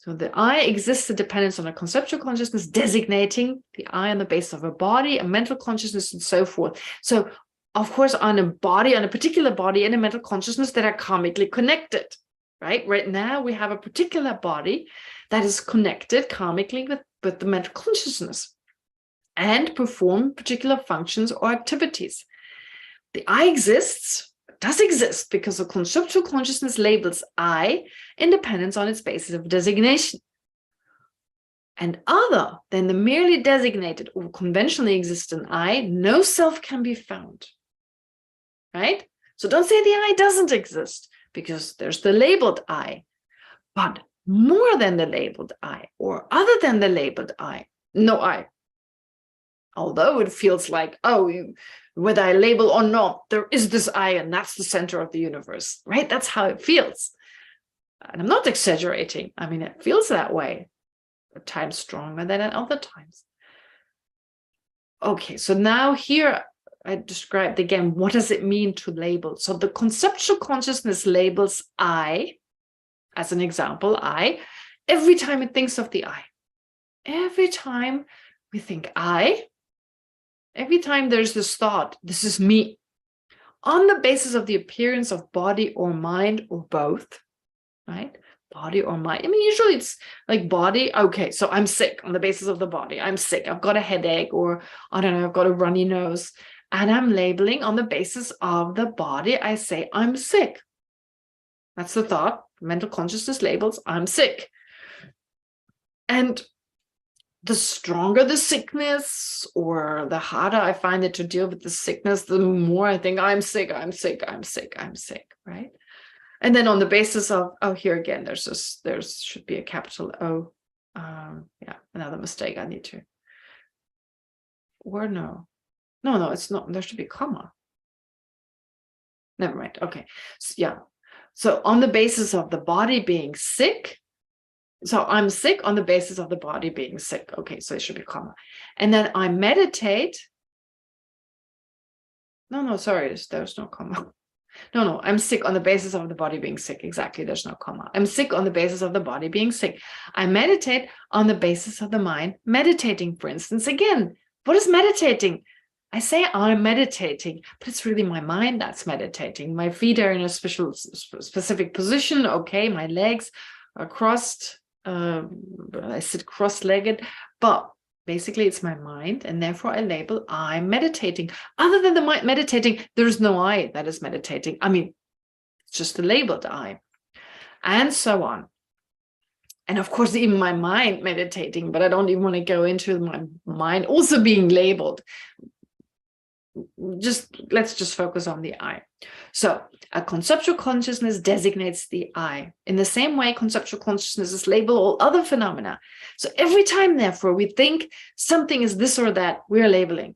the I exists in dependence on a conceptual consciousness, designating the I on the basis of a body, a mental consciousness, and so forth. So, of course, on a particular body and a mental consciousness that are karmically connected, right? Right now, we have a particular body that is connected karmically with the mental consciousness and perform particular functions or activities. The I does exist because a conceptual consciousness labels I independence on its basis of designation. And other than the merely designated or conventionally existent I, no self can be found, right? So don't say the I doesn't exist, because there's the labeled I. But more than the labeled I, or other than the labeled I, no I. Although it feels like, whether I label or not, there is this I, and that's the center of the universe, right? That's how it feels. And I'm not exaggerating. I mean, it feels that way, at times stronger than at other times. Okay, so now here I described again, what does it mean to label? So the conceptual consciousness labels I, as an example, I, every time it thinks of the I. Every time we think I, every time there's this thought, this is me, on the basis of the appearance of body or mind or both, right? Body or mind. I mean, usually it's like body. Okay, so I'm sick on the basis of the body. I'm sick. I've got a headache, or I don't know, I've got a runny nose. And I'm labeling on the basis of the body. I say, I'm sick. That's the thought. Mental consciousness labels, I'm sick. And the stronger the sickness, or the harder I find it to deal with the sickness, the more I think I'm sick, right? And then on the basis of, here again, there should be a capital O. Another mistake I need to. Or no, it's not. There should be a comma. Never mind. Okay. So on the basis of the body being sick, So I'm sick on the basis of the body being sick. Okay, so it should be comma. And then I meditate. No, sorry, there's no comma. No, I'm sick on the basis of the body being sick. Exactly, there's no comma. I'm sick on the basis of the body being sick. I meditate on the basis of the mind meditating, for instance. Again, what is meditating? I say I'm meditating, but it's really my mind that's meditating. My feet are in a specific position. Okay, my legs are crossed. I sit cross-legged, but basically it's my mind, and therefore I label I'm meditating. Other than the mind meditating, there's no I that is meditating. I mean, it's just a labeled I, and so on. And of course, even my mind meditating, but I don't even want to go into my mind also being labeled. Let's just focus on the I. So a conceptual consciousness designates the I. In the same way, conceptual consciousness is labeled all other phenomena. So every time, therefore, we think something is this or that, we're labeling.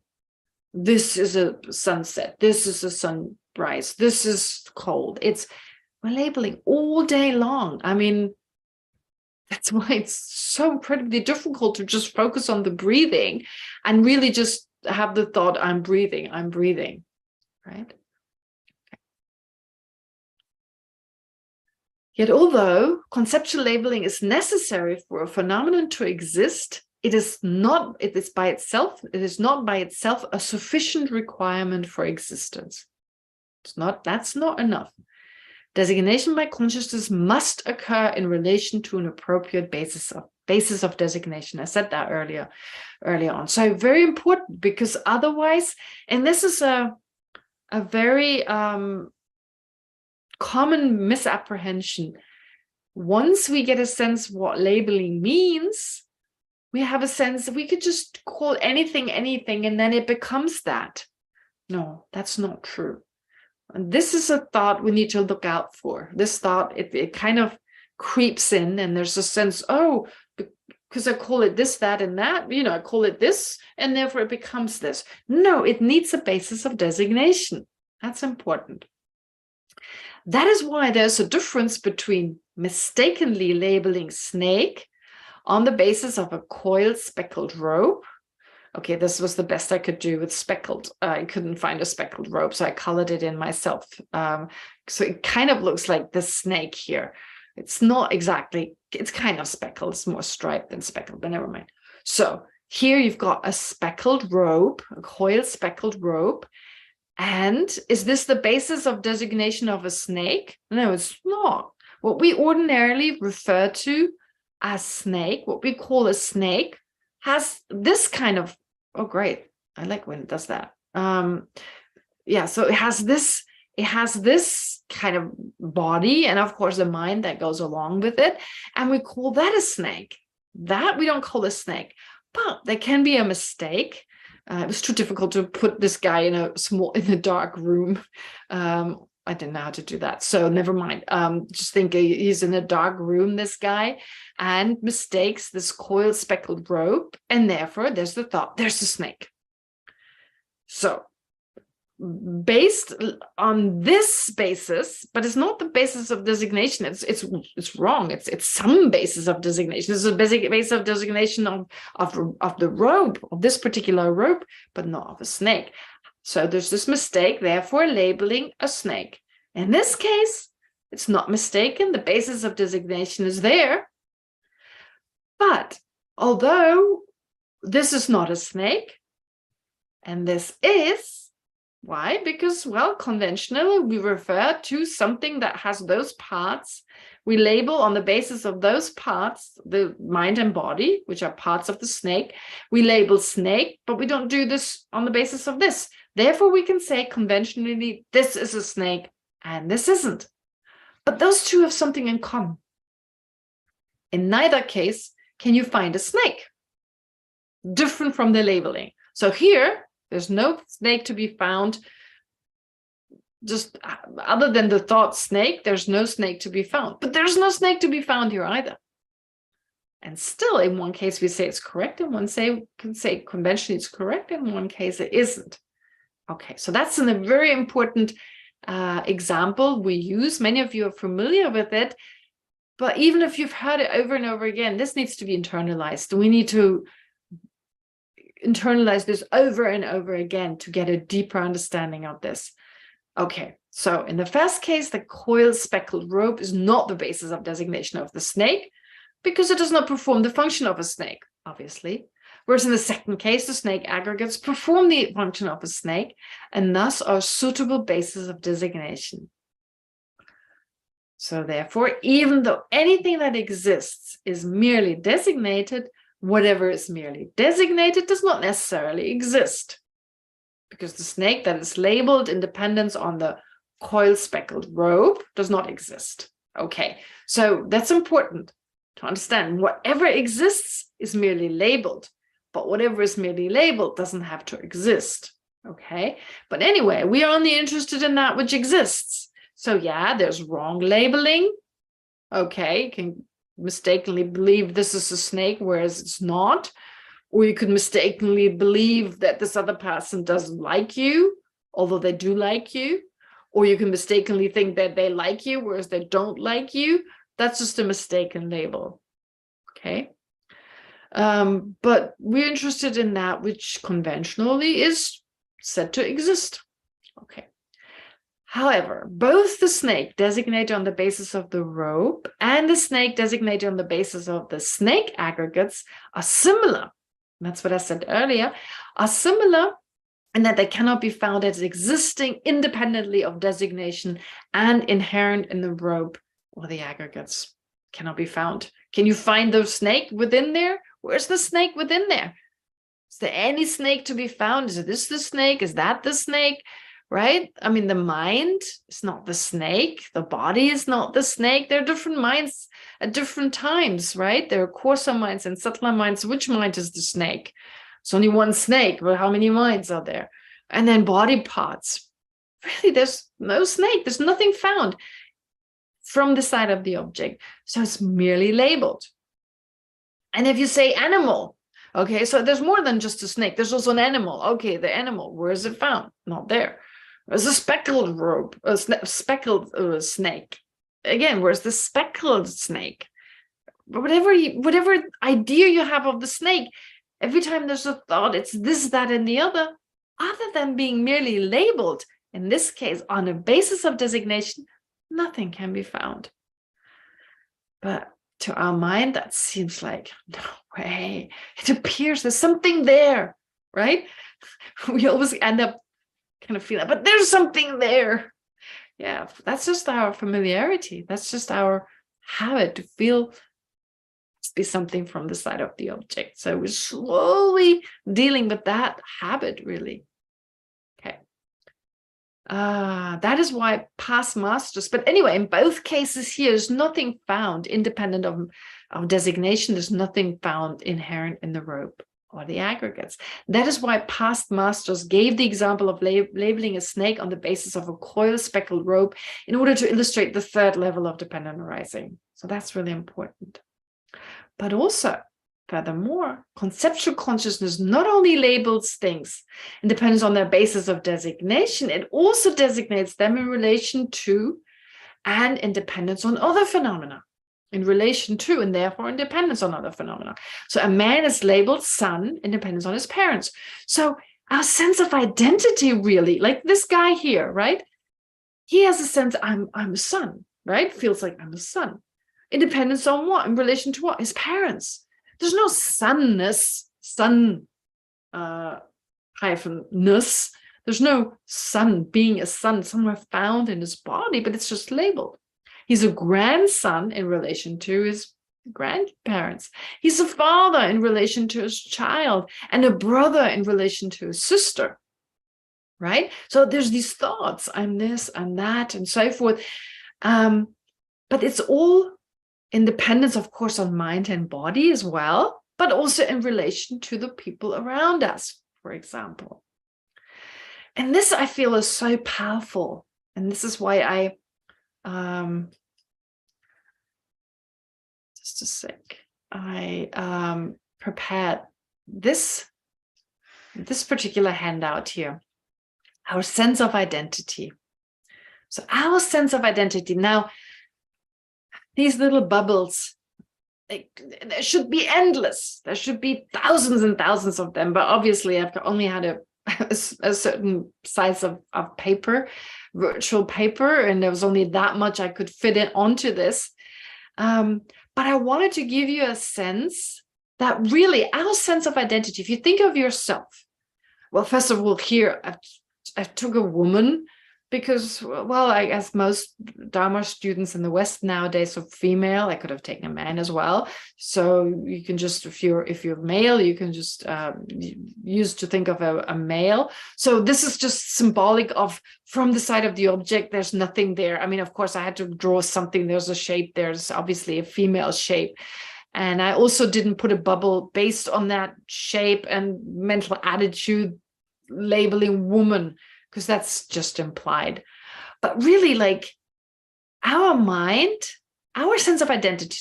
This is a sunset. This is a sunrise. This is cold. We're labeling all day long. I mean, that's why it's so incredibly difficult to just focus on the breathing and really just have the thought, I'm breathing, right? Okay. Yet, although conceptual labeling is necessary for a phenomenon to exist, it is not by itself a sufficient requirement for existence. That's not enough. Designation by consciousness must occur in relation to an appropriate basis of designation. I said that earlier on. So very important, because otherwise, and this is a very common misapprehension. Once we get a sense what labeling means, we have a sense that we could just call anything, and then it becomes that. No, that's not true. And this is a thought we need to look out for. This thought, it kind of creeps in, and there's a sense, oh, because I call it this, that, and that, I call it this, and therefore it becomes this. No, it needs a basis of designation. That's important. That is why there's a difference between mistakenly labeling snake on the basis of a coiled speckled rope. Okay, this was the best I could do with speckled. I couldn't find a speckled rope, so I colored it in myself. So it kind of looks like the snake here. It's not exactly, it's kind of speckled. It's more striped than speckled, but never mind. So here you've got a speckled rope, a coiled speckled rope. And is this the basis of designation of a snake? No, it's not. What we ordinarily refer to as snake, what we call a snake, has this kind of, oh, great. I like when it does that. Yeah, so it has this kind of body, and of course the mind that goes along with it. And we call that a snake. That we don't call a snake, but there can be a mistake. It was too difficult to put this guy in a dark room. I didn't know how to do that, so never mind. Just think he's in a dark room, this guy, and mistakes this coiled speckled rope, and therefore there's the thought, there's a snake. So based on this basis, but it's not the basis of designation. It's wrong. It's some basis of designation. It's a basic basis of designation of the rope, of this particular rope, but not of a snake. So there's this mistake, therefore labeling a snake. In this case, it's not mistaken. The basis of designation is there. But although this is not a snake, and this is, why? Because, well, conventionally, we refer to something that has those parts. We label on the basis of those parts, the mind and body, which are parts of the snake. We label snake, but we don't do this on the basis of this. Therefore, we can say conventionally, this is a snake and this isn't. But those two have something in common. In neither case can you find a snake, different from the labeling. So here, there's no snake to be found. Just other than the thought snake, there's no snake to be found. But there's no snake to be found here either. And still, in one case, we say it's correct, and one can say conventionally it's correct, and in one case it isn't. Okay, so that's a very important example we use. Many of you are familiar with it. But even if you've heard it over and over again, this needs to be internalized. We need to internalize this over and over again to get a deeper understanding of this. Okay, so in the first case, the coiled speckled rope is not the basis of designation of the snake because it does not perform the function of a snake, obviously. Whereas in the second case, the snake aggregates perform the function of a snake and thus are a suitable basis of designation. So therefore, even though anything that exists is merely designated, whatever is merely designated does not necessarily exist. Because the snake that is labeled in dependence on the coiled speckled rope does not exist. Okay, so that's important to understand. Whatever exists is merely labeled, but whatever is merely labeled doesn't have to exist. Okay, but anyway, we are only interested in that which exists. So yeah, there's wrong labeling. Okay, you can mistakenly believe this is a snake, whereas it's not. Or you could mistakenly believe that this other person doesn't like you, although they do like you. Or you can mistakenly think that they like you, whereas they don't like you. That's just a mistaken label. Okay. But we're interested in that which conventionally is said to exist. Okay. However, both the snake designated on the basis of the rope and the snake designated on the basis of the snake aggregates are similar. That's what I said earlier, are similar in that they cannot be found as existing independently of designation and inherent in the rope or the aggregates. Cannot be found. Can you find the snake within there? Where's the snake within there? Is there any snake to be found? Is this the snake? Is that the snake? Right? I mean, the mind is not the snake. The body is not the snake. There are different minds at different times, right? There are coarser minds and subtler minds. Which mind is the snake? It's only one snake, but how many minds are there? And then body parts. Really, there's no snake. There's nothing found from the side of the object. So it's merely labeled. And if you say animal, okay, so there's more than just a snake. There's also an animal. Okay, the animal, where is it found? Not there. There's a speckled rope, a speckled snake. Again, where's the speckled snake? But whatever idea you have of the snake, every time there's a thought, it's this, that, and the other than being merely labeled, in this case, on a basis of designation, nothing can be found. But to our mind, that seems like, no way. It appears there's something there, right? We always end up kind of feeling, but there's something there. Yeah, that's just our familiarity. That's just our habit to feel must be something from the side of the object. So we're slowly dealing with that habit, really. Okay. That is why past masters, but anyway, in both cases here, there's nothing found independent of designation. There's nothing found inherent in the rope or the aggregates. That is why past masters gave the example of labeling a snake on the basis of a coiled speckled rope in order to illustrate the third level of dependent arising. So that's really important. But also, furthermore, conceptual consciousness not only labels things and depends on their basis of designation, it also designates them in relation to and in dependence on other phenomena. In relation to and therefore in dependence on other phenomena. So a man is labeled son in dependence on his parents. So our sense of identity really, like this guy here, right? He has a sense, I'm a son, right? Feels like I'm a son. In dependence on what? In relation to what? His parents. There's no sonness, son hyphen ness. There's no son being a son somewhere found in his body, but it's just labeled. He's a grandson in relation to his grandparents. He's a father in relation to his child and a brother in relation to his sister, right? So there's these thoughts, I'm this, I'm that, and so forth. But it's all in dependence, of course, on mind and body as well, but also in relation to the people around us, for example. And this, I feel, is so powerful. And this is why I just a sec. I prepared this particular handout here. Our sense of identity. So our sense of identity. Now, these little bubbles, there should be endless. There should be thousands and thousands of them. But obviously, I've only had a certain size of paper, virtual paper, and there was only that much I could fit it onto this. But I wanted to give you a sense that really our sense of identity, if you think of yourself, well, first of all, here I took a woman because, well, I guess most Dharma students in the West nowadays are female. I could have taken a man as well. So you can just, if you're male, you can just use to think of a male. So this is just symbolic of, from the side of the object, there's nothing there. I mean, of course, I had to draw something. There's a shape. There's obviously a female shape. And I also didn't put a bubble based on that shape and mental attitude labeling woman, because that's just implied. But really, like, our mind, our sense of identity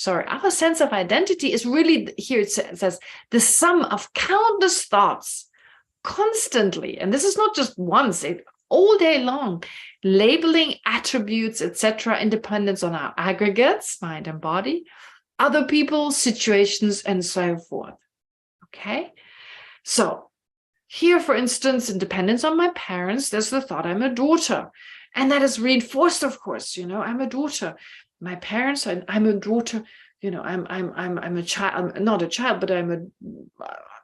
is really, here it says, the sum of countless thoughts constantly. And this is not just once, all day long, labeling attributes, etc., in dependence on our aggregates, mind and body, other people, situations, and so forth. Okay? So here, for instance, in dependence on my parents, there's the thought I'm a daughter. And that is reinforced, of course, I'm a daughter. My parents, I'm a daughter, I'm a child, I'm not a child, but I'm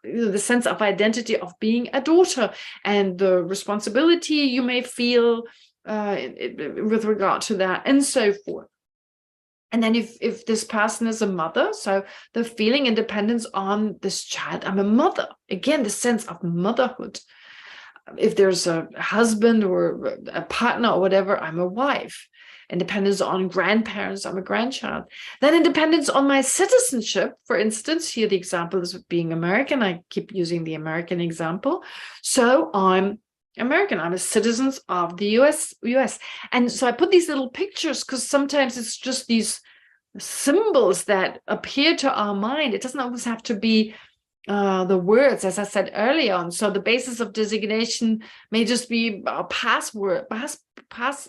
the sense of identity of being a daughter and the responsibility you may feel with regard to that, and so forth. And then if this person is a mother, so the feeling and dependence on this child, I'm a mother. Again, the sense of motherhood. If there's a husband or a partner or whatever, I'm a wife. Independence on grandparents, I'm a grandchild. Then independence on my citizenship, for instance, here the example is being American. I keep using the American example. So I'm American. I'm a citizen of the US. And so I put these little pictures because sometimes it's just these symbols that appear to our mind. It doesn't always have to be the words, as I said earlier on. So the basis of designation may just be a passport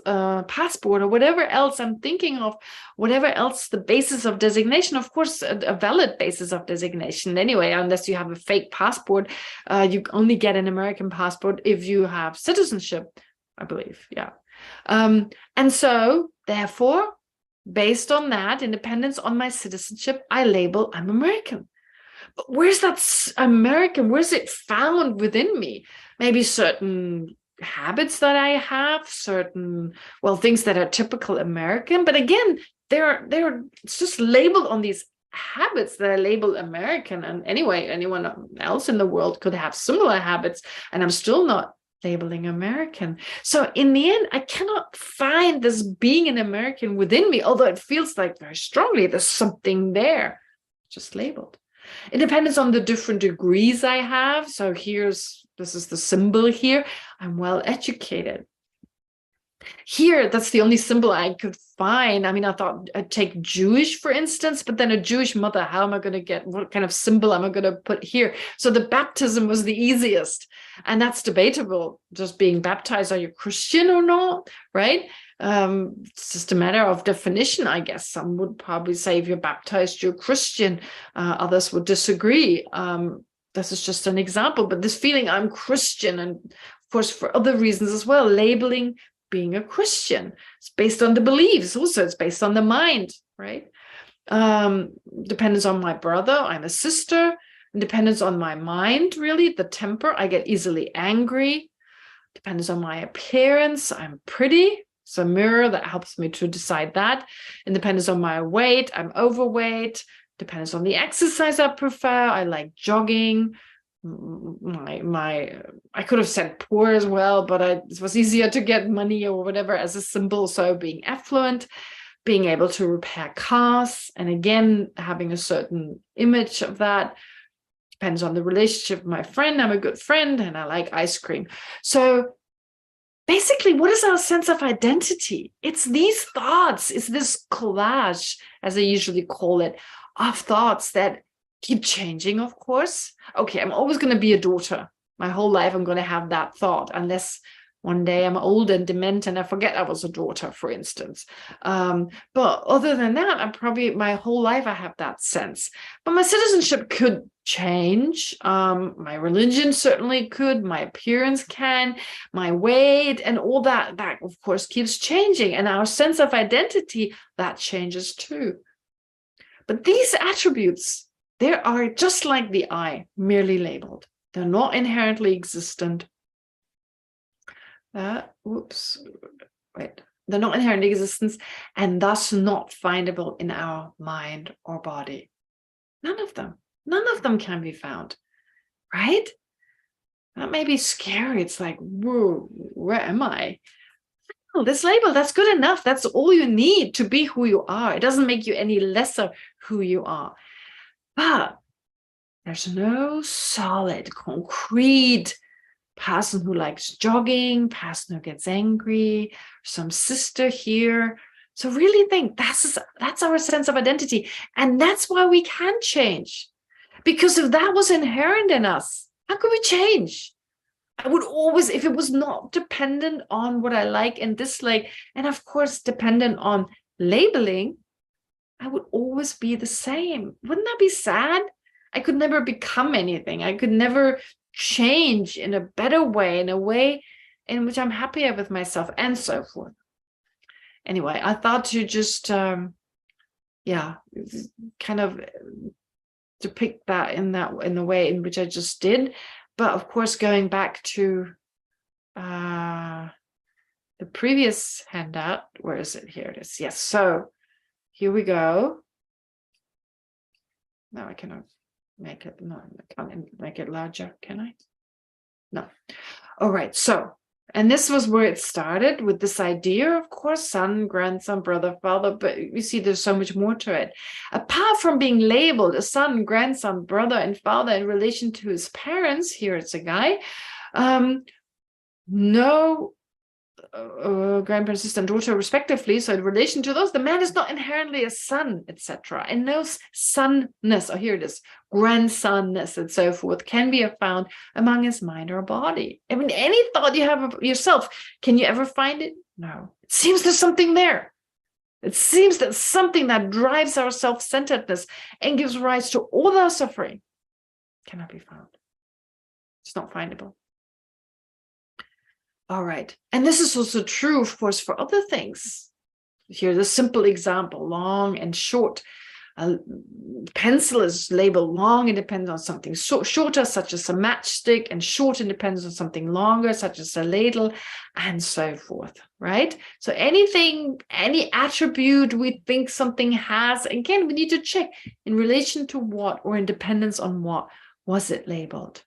or whatever else I'm thinking of, whatever else the basis of designation. Of course, a valid basis of designation anyway, unless you have a fake passport. You only get an American passport if you have citizenship, I believe. Yeah. And so therefore, based on that, independence on my citizenship, I label I'm American. But where's that American? Where's it found within me? Maybe certain habits that I have, certain, well, things that are typical American. But again, it's just labeled on these habits that are labeled American. And anyway, anyone else in the world could have similar habits, and I'm still not labeling American. So in the end, I cannot find this being an American within me, although it feels like very strongly there's something there, just labeled. It depends on the different degrees I have. So this is the symbol here. I'm well educated. Here, that's the only symbol I could find. I mean, I thought I'd take Jewish, for instance, but then a Jewish mother, how am I going to get, what kind of symbol am I going to put here? So the baptism was the easiest. And that's debatable. Just being baptized, are you Christian or not, right? It's just a matter of definition, I guess. Some would probably say if you're baptized, you're Christian. Others would disagree. This is just an example, but this feeling I'm Christian, and of course for other reasons as well, labeling being a Christian. It's based on the beliefs. Also, it's based on the mind, right? Dependence on my brother, I'm a sister. Dependence on my mind, really, the temper, I get easily angry. Dependence on my appearance, I'm pretty. It's a mirror that helps me to decide that. Independence on my weight, I'm overweight. Depends on the exercise I prefer. I like jogging. I could have said poor as well, but it was easier to get money or whatever as a symbol. So being affluent, being able to repair cars, and again, having a certain image of that. Depends on the relationship with my friend. I'm a good friend and I like ice cream. So basically, what is our sense of identity? It's these thoughts. It's this collage, as I usually call it, of thoughts that keep changing, of course. Okay, I'm always going to be a daughter. My whole life, I'm going to have that thought, unless One day I'm old and dement and I forget I was a daughter, for instance. But other than that, I'm probably my whole life I have that sense. But my citizenship could change. My religion certainly could. My appearance can. My weight and all that, of course, keeps changing. And our sense of identity, that changes too. But these attributes, they are just like the eye, merely labeled. They're not inherently existent. They're not inherently existent and thus not findable in our mind or body. None of them can be found, right? That may be scary. It's like, whoa, where am I? Oh, this label, that's good enough. That's all you need to be who you are. It doesn't make you any lesser who you are. But there's no solid, concrete person who likes jogging, person who gets angry, some sister here. So really think that's our sense of identity. And that's why we can change. Because if that was inherent in us, how could we change? I would always, if it was not dependent on what I like and dislike, and of course dependent on labeling, I would always be the same. Wouldn't that be sad? I could never become anything. I could never change in a better way, in a way in which I'm happier with myself, and so forth. Anyway, I thought to just, kind of depict that in the way in which I just did. But of course, going back to the previous handout, where is it? Here it is. Yes. So here we go. Now I cannot make it. No, I can't make it larger. Can I? No. All right. So, and this was where it started with this idea, of course, son, grandson, brother, father. But you see, there's so much more to it. Apart from being labeled a son, grandson, brother, and father in relation to his parents, here it's a guy. No grandparents, sister, and daughter, respectively. So in relation to those, the man is not inherently a son, etc. And no sonness, oh, here it is, grandsonness, and so forth, can be found among his mind or body. I mean, any thought you have of yourself, can you ever find it? No. It seems there's something there. It seems that something that drives our self-centeredness and gives rise to all our suffering cannot be found. It's not findable. All right. And this is also true, of course, for other things. Here's a simple example, long and short. A pencil is labeled long and depends on something shorter, such as a matchstick, and short and depends on something longer, such as a ladle, and so forth, right? So anything, any attribute we think something has, again, we need to check in relation to what or in dependence on what was it labeled.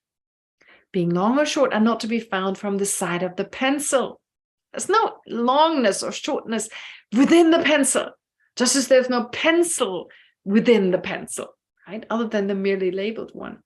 Being long or short are not to be found from the side of the pencil. There's no longness or shortness within the pencil, just as there's no pencil within the pencil, right? Other than the merely labeled one.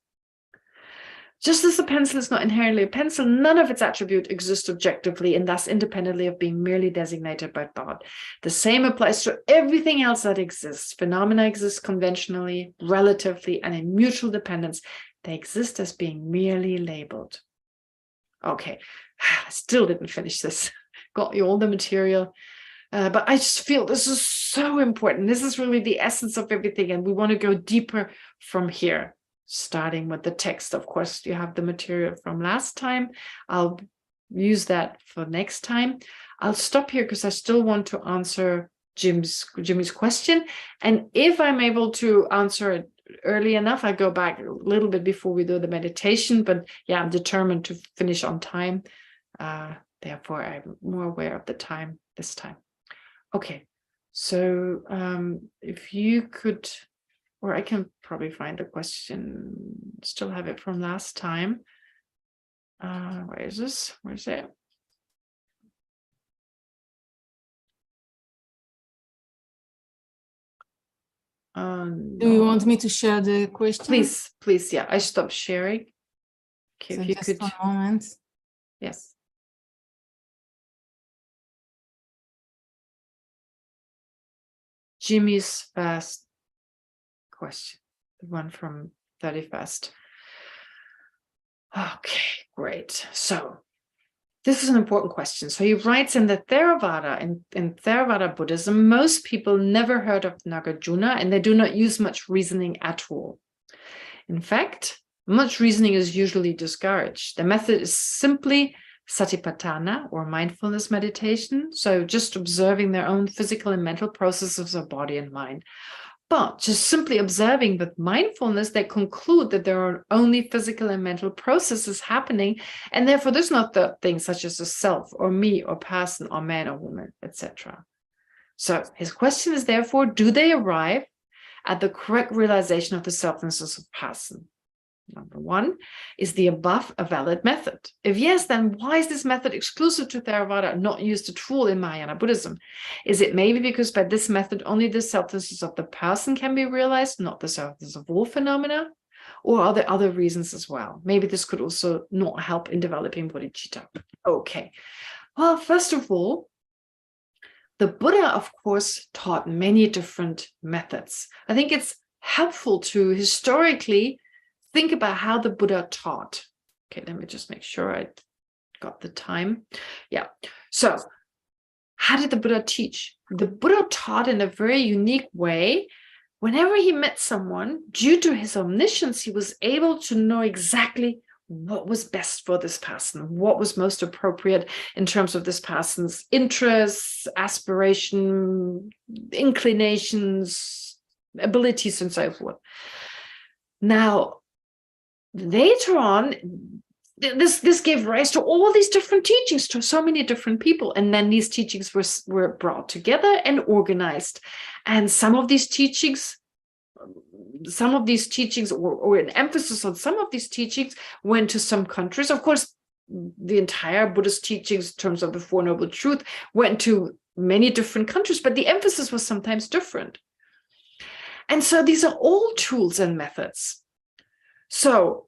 Just as the pencil is not inherently a pencil, none of its attributes exist objectively and thus independently of being merely designated by thought. The same applies to everything else that exists. Phenomena exist conventionally, relatively, and in mutual dependence. They exist as being merely labeled. Okay, I still didn't finish this. Got you all the material. But I just feel this is so important. This is really the essence of everything. And we want to go deeper from here, starting with the text. Of course, you have the material from last time. I'll use that for next time. I'll stop here because I still want to answer Jimmy's question. And if I'm able to answer it early enough, I go back a little bit before we do the meditation. But yeah, I'm determined to finish on time. Therefore, I'm more aware of the time this time. Okay, so if you could, or I can probably find the question, still have it from last time. Where is this? Where's it? Do you want me to share the question? Please, yeah, I stopped sharing. Okay, So if you just could. one moment. Yes. Jimmy's first question, the one from 31st. Okay, great. So this is an important question. So he writes in the Theravada, in Theravada Buddhism, most people never heard of Nagarjuna, and they do not use much reasoning at all. In fact, much reasoning is usually discouraged. The method is simply satipatthana, or mindfulness meditation, so just observing their own physical and mental processes of body and mind. But just simply observing with mindfulness, they conclude that there are only physical and mental processes happening, and therefore there's not the things such as a self or me or person or man or woman, etc. So his question is therefore, do they arrive at the correct realization of the selflessness of person? Number one, is the above a valid method? If yes, then why is this method exclusive to Theravada and not used at all in Mahayana Buddhism? Is it maybe because by this method only the selflessness of the person can be realized, not the selflessness of all phenomena? Or are there other reasons as well? Maybe this could also not help in developing bodhicitta. Okay. Well, first of all, the Buddha, of course, taught many different methods. I think it's helpful to historically think about how the Buddha taught. Okay, let me just make sure I got the time. Yeah. So how did the Buddha teach? The Buddha taught in a very unique way. Whenever he met someone, due to his omniscience, he was able to know exactly what was best for this person, what was most appropriate in terms of this person's interests, aspiration, inclinations, abilities, and so forth. Now, later on, this gave rise to all these different teachings to so many different people, and then these teachings were brought together and organized. And some of these teachings, or an emphasis on some of these teachings, went to some countries. Of course, the entire Buddhist teachings in terms of the Four Noble Truths went to many different countries, but the emphasis was sometimes different. And so these are all tools and methods. So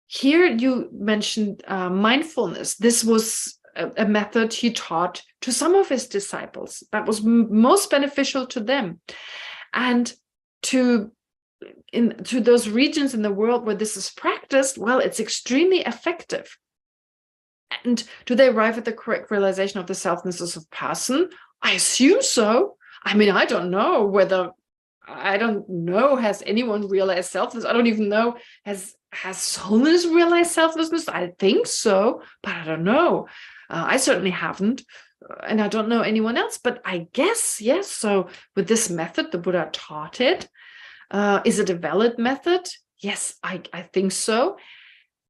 here you mentioned mindfulness. This was a method he taught to some of his disciples that was most beneficial to them. And to those regions in the world where this is practiced, well, it's extremely effective. And do they arrive at the correct realization of the selflessness of person? I assume so. I mean, I don't know, has anyone realized selflessness? I don't even know, has Soulness realized selflessness? I think so, but I don't know. I certainly haven't, and I don't know anyone else, but I guess, yes. So with this method, the Buddha taught it. Is it a valid method? Yes, I think so.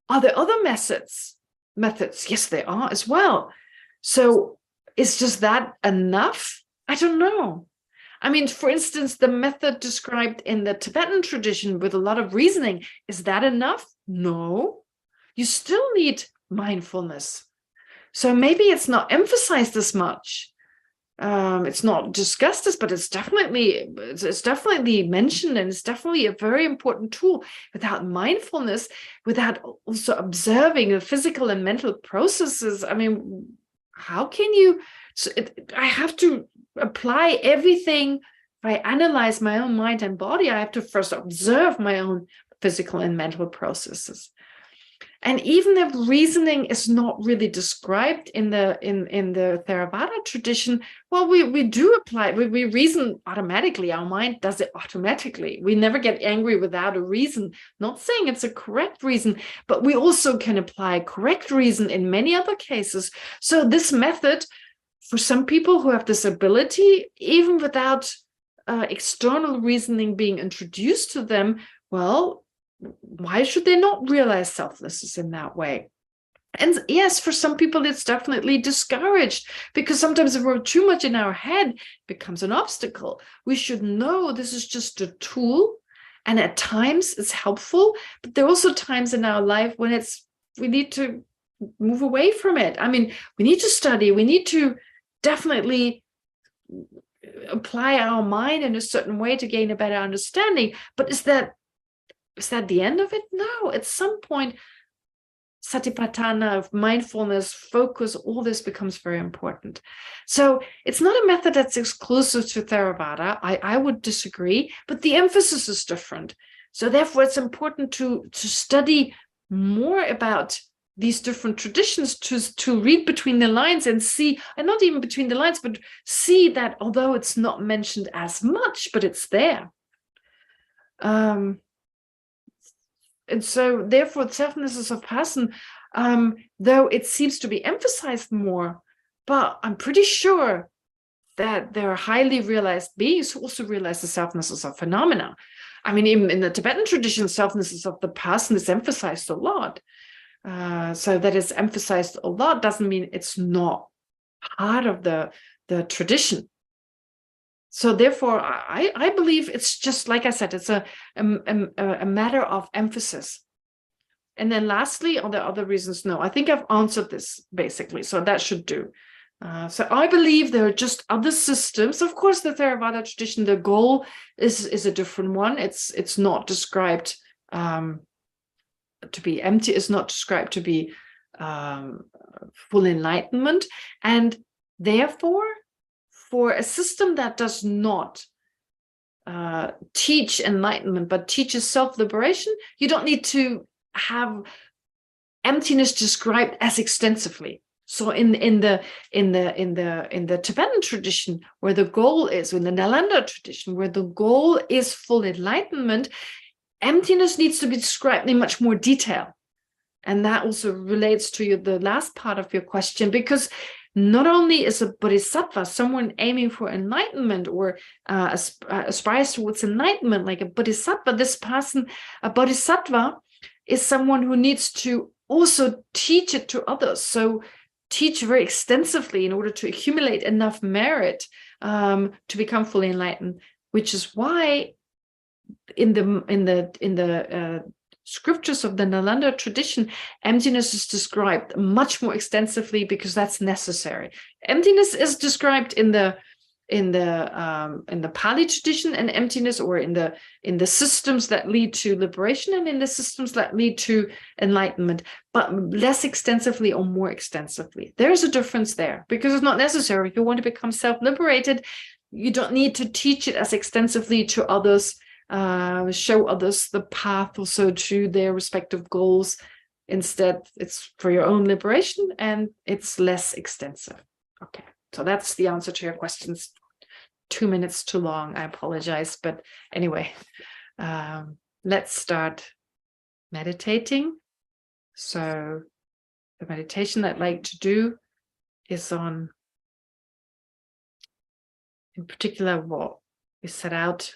Are there other methods? Yes, there are as well. So is just that enough? I don't know. I mean, for instance, the method described in the Tibetan tradition with a lot of reasoning, is that enough? No. You still need mindfulness. So maybe it's not emphasized as much. It's not discussed as, but it's definitely mentioned, and it's definitely a very important tool. Without mindfulness, without also observing the physical and mental processes, I mean, how can you? I have to apply everything. If I analyze my own mind and body, I have to first observe my own physical and mental processes. And even if reasoning is not really described in the Theravada tradition, well, we do apply. We reason automatically. Our mind does it automatically. We never get angry without a reason. Not saying it's a correct reason, but we also can apply correct reason in many other cases. So this method, for some people who have this ability, even without external reasoning being introduced to them, well, why should they not realize selflessness in that way? And yes, for some people, it's definitely discouraged, because sometimes if we're too much in our head, it becomes an obstacle. We should know this is just a tool, and at times it's helpful, but there are also times in our life when we need to move away from it. I mean, we need to study, we need to definitely apply our mind in a certain way to gain a better understanding. But is that the end of it? No. At some point, satipatthana, mindfulness, focus, all this becomes very important. So it's not a method that's exclusive to Theravada. I would disagree, but the emphasis is different. So therefore, it's important to study more about these different traditions to read between the lines and see, and not even between the lines, but see that although it's not mentioned as much, but it's there. And so therefore selflessness of person, though it seems to be emphasized more, but I'm pretty sure that there are highly realized beings who also realize the selflessness of phenomena. I mean, even in the Tibetan tradition, selflessness of the person is emphasized a lot. So that it's emphasized a lot doesn't mean it's not part of the tradition. So therefore, I believe it's just, like I said, it's a matter of emphasis. And then lastly, are there other reasons? No, I think I've answered this basically, so that should do. So I believe there are just other systems. Of course, the Theravada tradition, the goal is a different one. It's not described to be empty, is not described to be full enlightenment. And therefore, for a system that does not teach enlightenment, but teaches self-liberation, you don't need to have emptiness described as extensively. So in the Tibetan tradition, where the goal is, in the Nalanda tradition, where the goal is full enlightenment, emptiness needs to be described in much more detail. And that also relates to the last part of your question, because not only is a bodhisattva someone aiming for enlightenment or aspires towards enlightenment, like a bodhisattva, this person, a bodhisattva, is someone who needs to also teach it to others. So teach very extensively in order to accumulate enough merit to become fully enlightened, which is why in the scriptures of the Nalanda tradition, emptiness is described much more extensively because that's necessary. Emptiness is described in the Pali tradition, and emptiness, or in the systems that lead to liberation and in the systems that lead to enlightenment, but less extensively or more extensively. There's a difference there because it's not necessary. If you want to become self-liberated, you don't need to teach it as extensively to others, show others the path also to their respective goals. Instead, it's for your own liberation and it's less extensive. Okay, so that's the answer to your questions. 2 minutes too long, I apologize, but anyway, let's start meditating. So the meditation I'd like to do is on, in particular, what we set out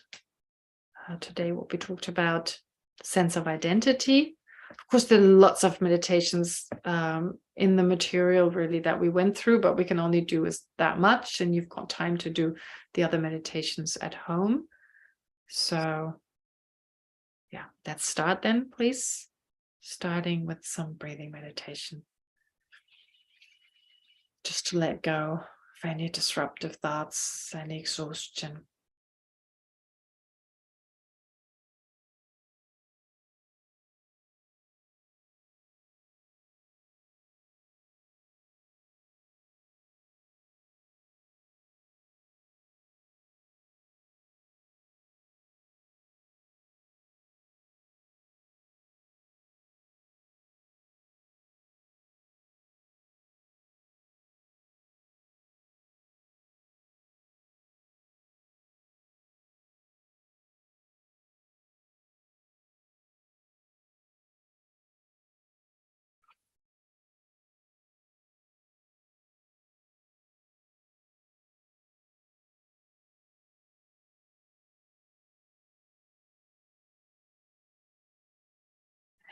today, what we talked about, sense of identity. Of course, there are lots of meditations in the material really that we went through, but we can only do is that much, and you've got time to do the other meditations at home. So yeah, let's start then, please. Starting with some breathing meditation. Just to let go of any disruptive thoughts, any exhaustion.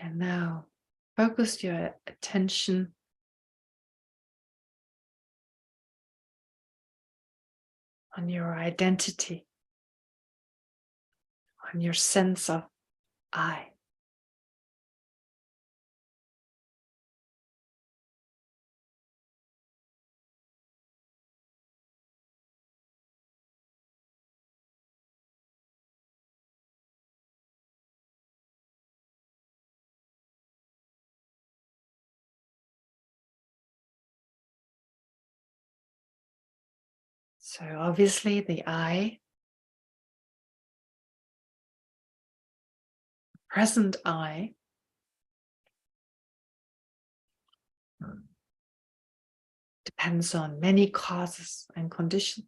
And now focus your attention on your identity, on your sense of I. So obviously the I, present I, depends on many causes and conditions.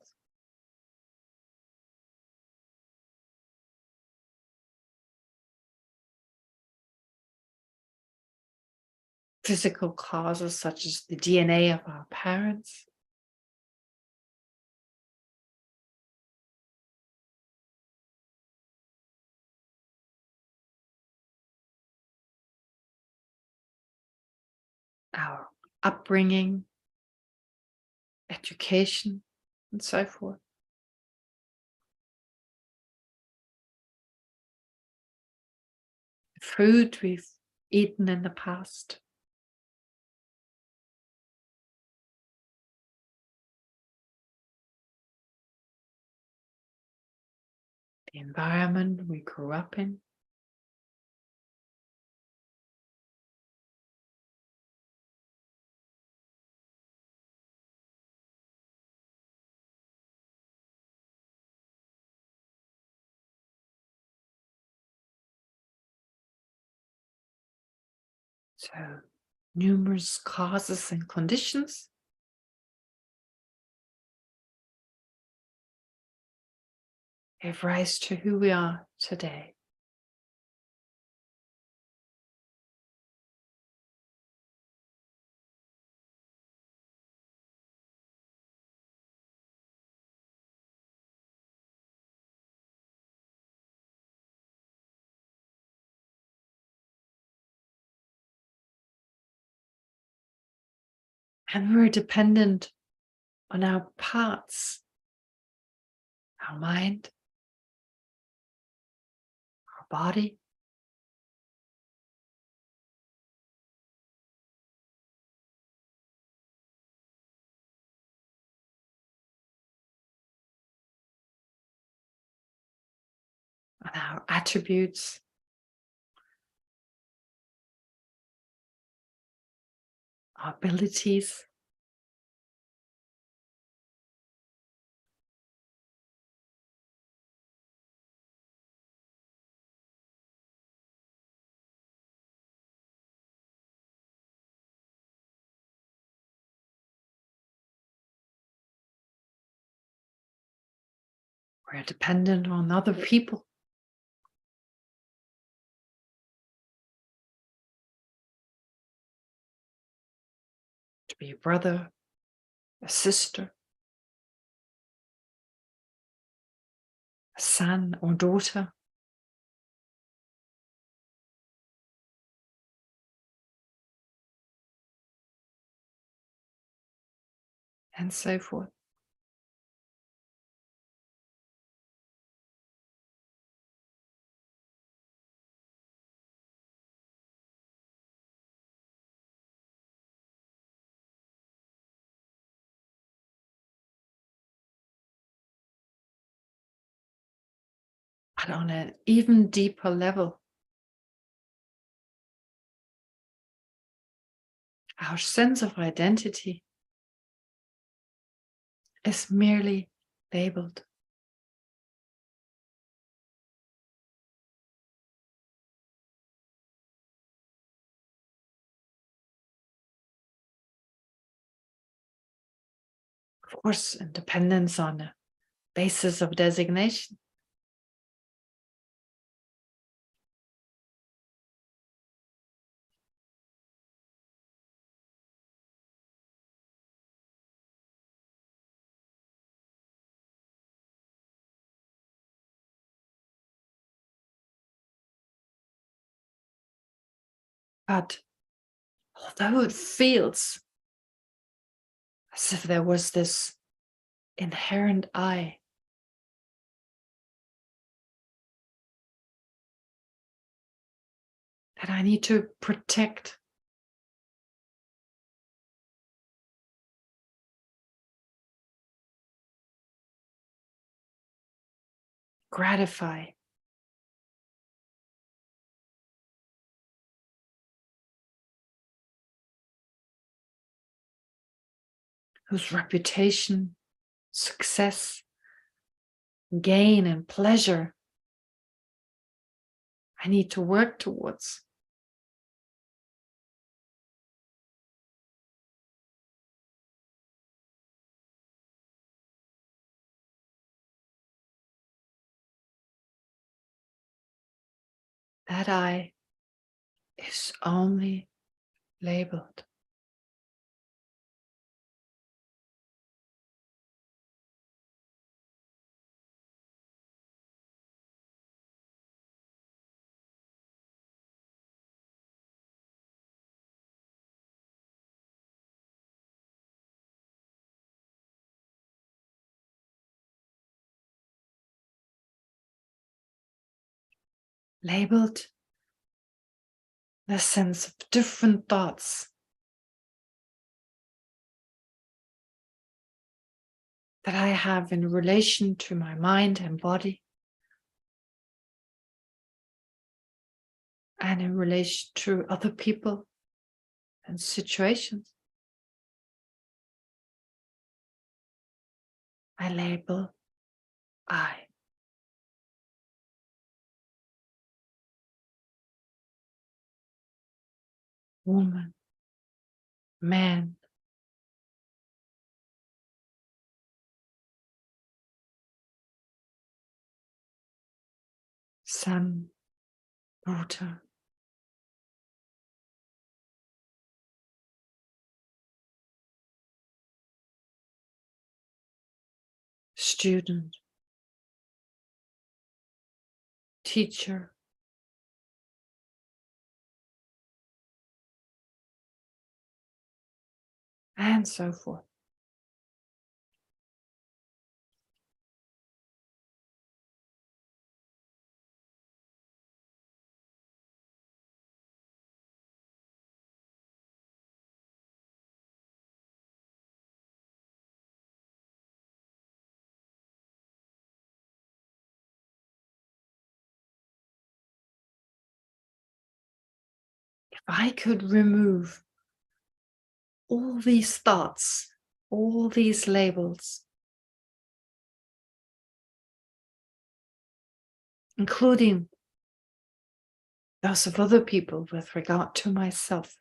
Physical causes such as the DNA of our parents, our upbringing, education, and so forth. The food we've eaten in the past. The environment we grew up in. So, numerous causes and conditions gave rise to who we are today. And we're dependent on our parts, our mind, our body, on our attributes, our abilities. We're dependent on other people. To be a brother, a sister, a son or daughter. And so forth. But on an even deeper level, our sense of identity is merely labeled. Of course, in dependence on a basis of designation. But although it feels as if there was this inherent I, that I need to protect, gratify, whose reputation, success, gain, and pleasure I need to work towards. That I is only labeled. Labeled the sense of different thoughts that I have in relation to my mind and body, and in relation to other people and situations. I label I. Woman, man, son, daughter, student, teacher, and so forth. If I could remove all these thoughts, all these labels, including those of other people with regard to myself,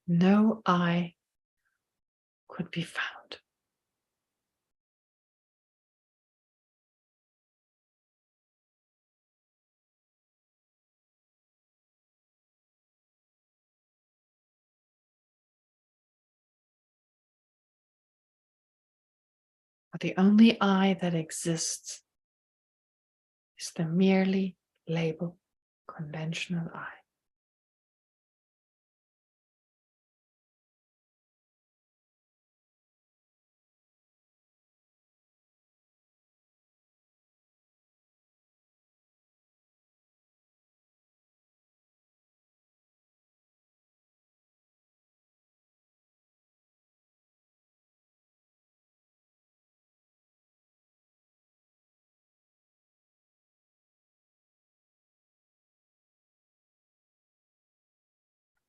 no I could be found. But the only I that exists is the merely labeled conventional I.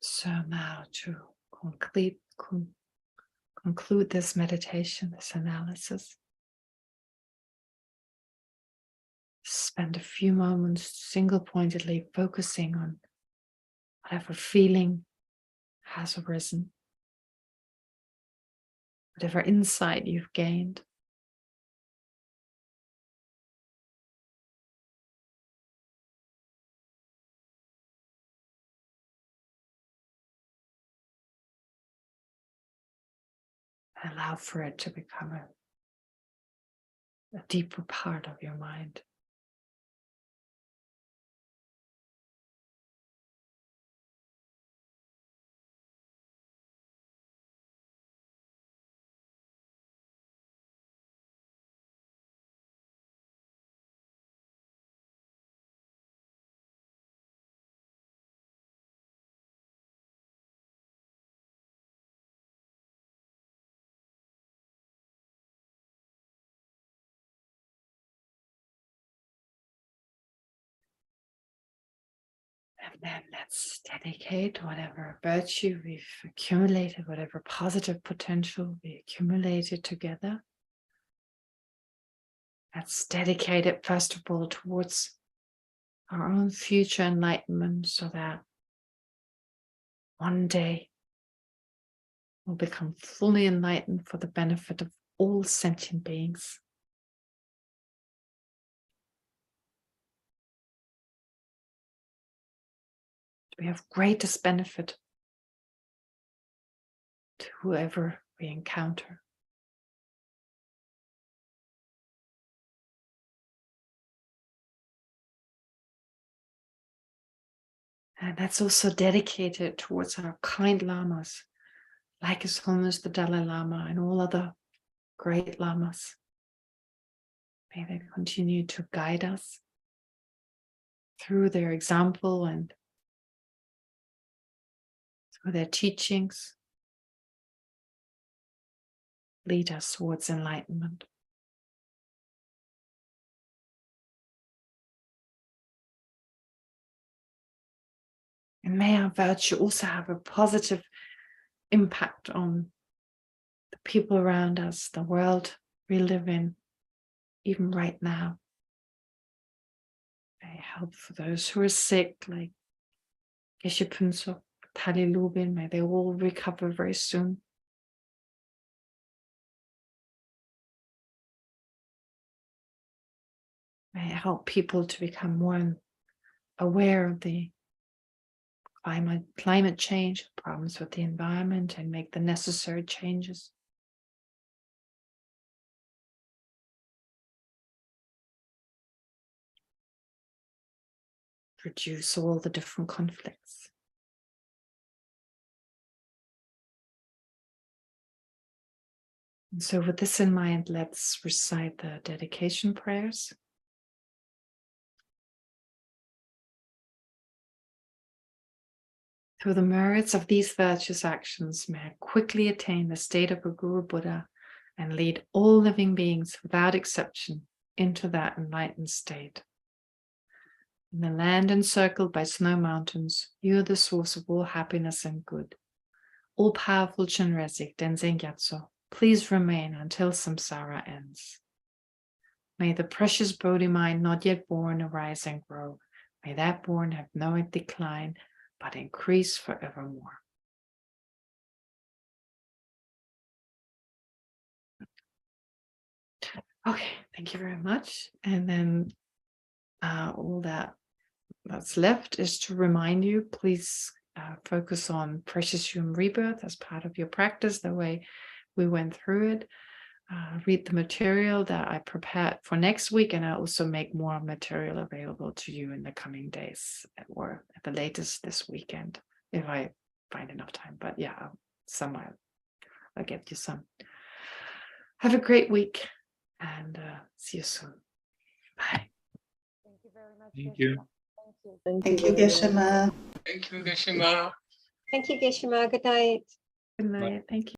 So now to conclude this meditation, this analysis, spend a few moments single-pointedly focusing on whatever feeling has arisen, whatever insight you've gained. And allow for it to become a deeper part of your mind. And then let's dedicate whatever virtue we've accumulated, whatever positive potential we accumulated together. Let's dedicate it, first of all, towards our own future enlightenment, so that one day we'll become fully enlightened for the benefit of all sentient beings. be of greatest benefit to whoever we encounter. And that's also dedicated towards our kind lamas, like His Holiness the Dalai Lama and all other great lamas. May they continue to guide us through their example and through their teachings, lead us towards enlightenment. And may our virtue also have a positive impact on the people around us, the world we live in, even right now. May help for those who are sick, like Geshe, Tali Lubin, may they all recover very soon. May it help people to become more aware of the climate change, problems with the environment, and make the necessary changes. Reduce all the different conflicts. And so with this in mind, let's recite the dedication prayers. Through the merits of these virtuous actions, may I quickly attain the state of a Guru Buddha and lead all living beings without exception into that enlightened state. In the land encircled by snow mountains, you are the source of all happiness and good. All-powerful Chenrezig Denzin Gyatso, please remain until samsara ends. May the precious Bodhi mind not yet born arise and grow. May that born have no decline, but increase forevermore. Okay, thank you very much. And then all that's left is to remind you, please focus on precious human rebirth as part of your practice, the way we went through it. Read the material that I prepared for next week, and I also make more material available to you in the coming days, or at the latest this weekend, if I find enough time. But yeah, somewhere I'll get you some. Have a great week, and see you soon. Bye. Thank you very much. Thank you. Thank you, Geshe-ma. Thank you, Geshe-ma. Thank you, Geshe-ma. Good night. Good night. Thank you.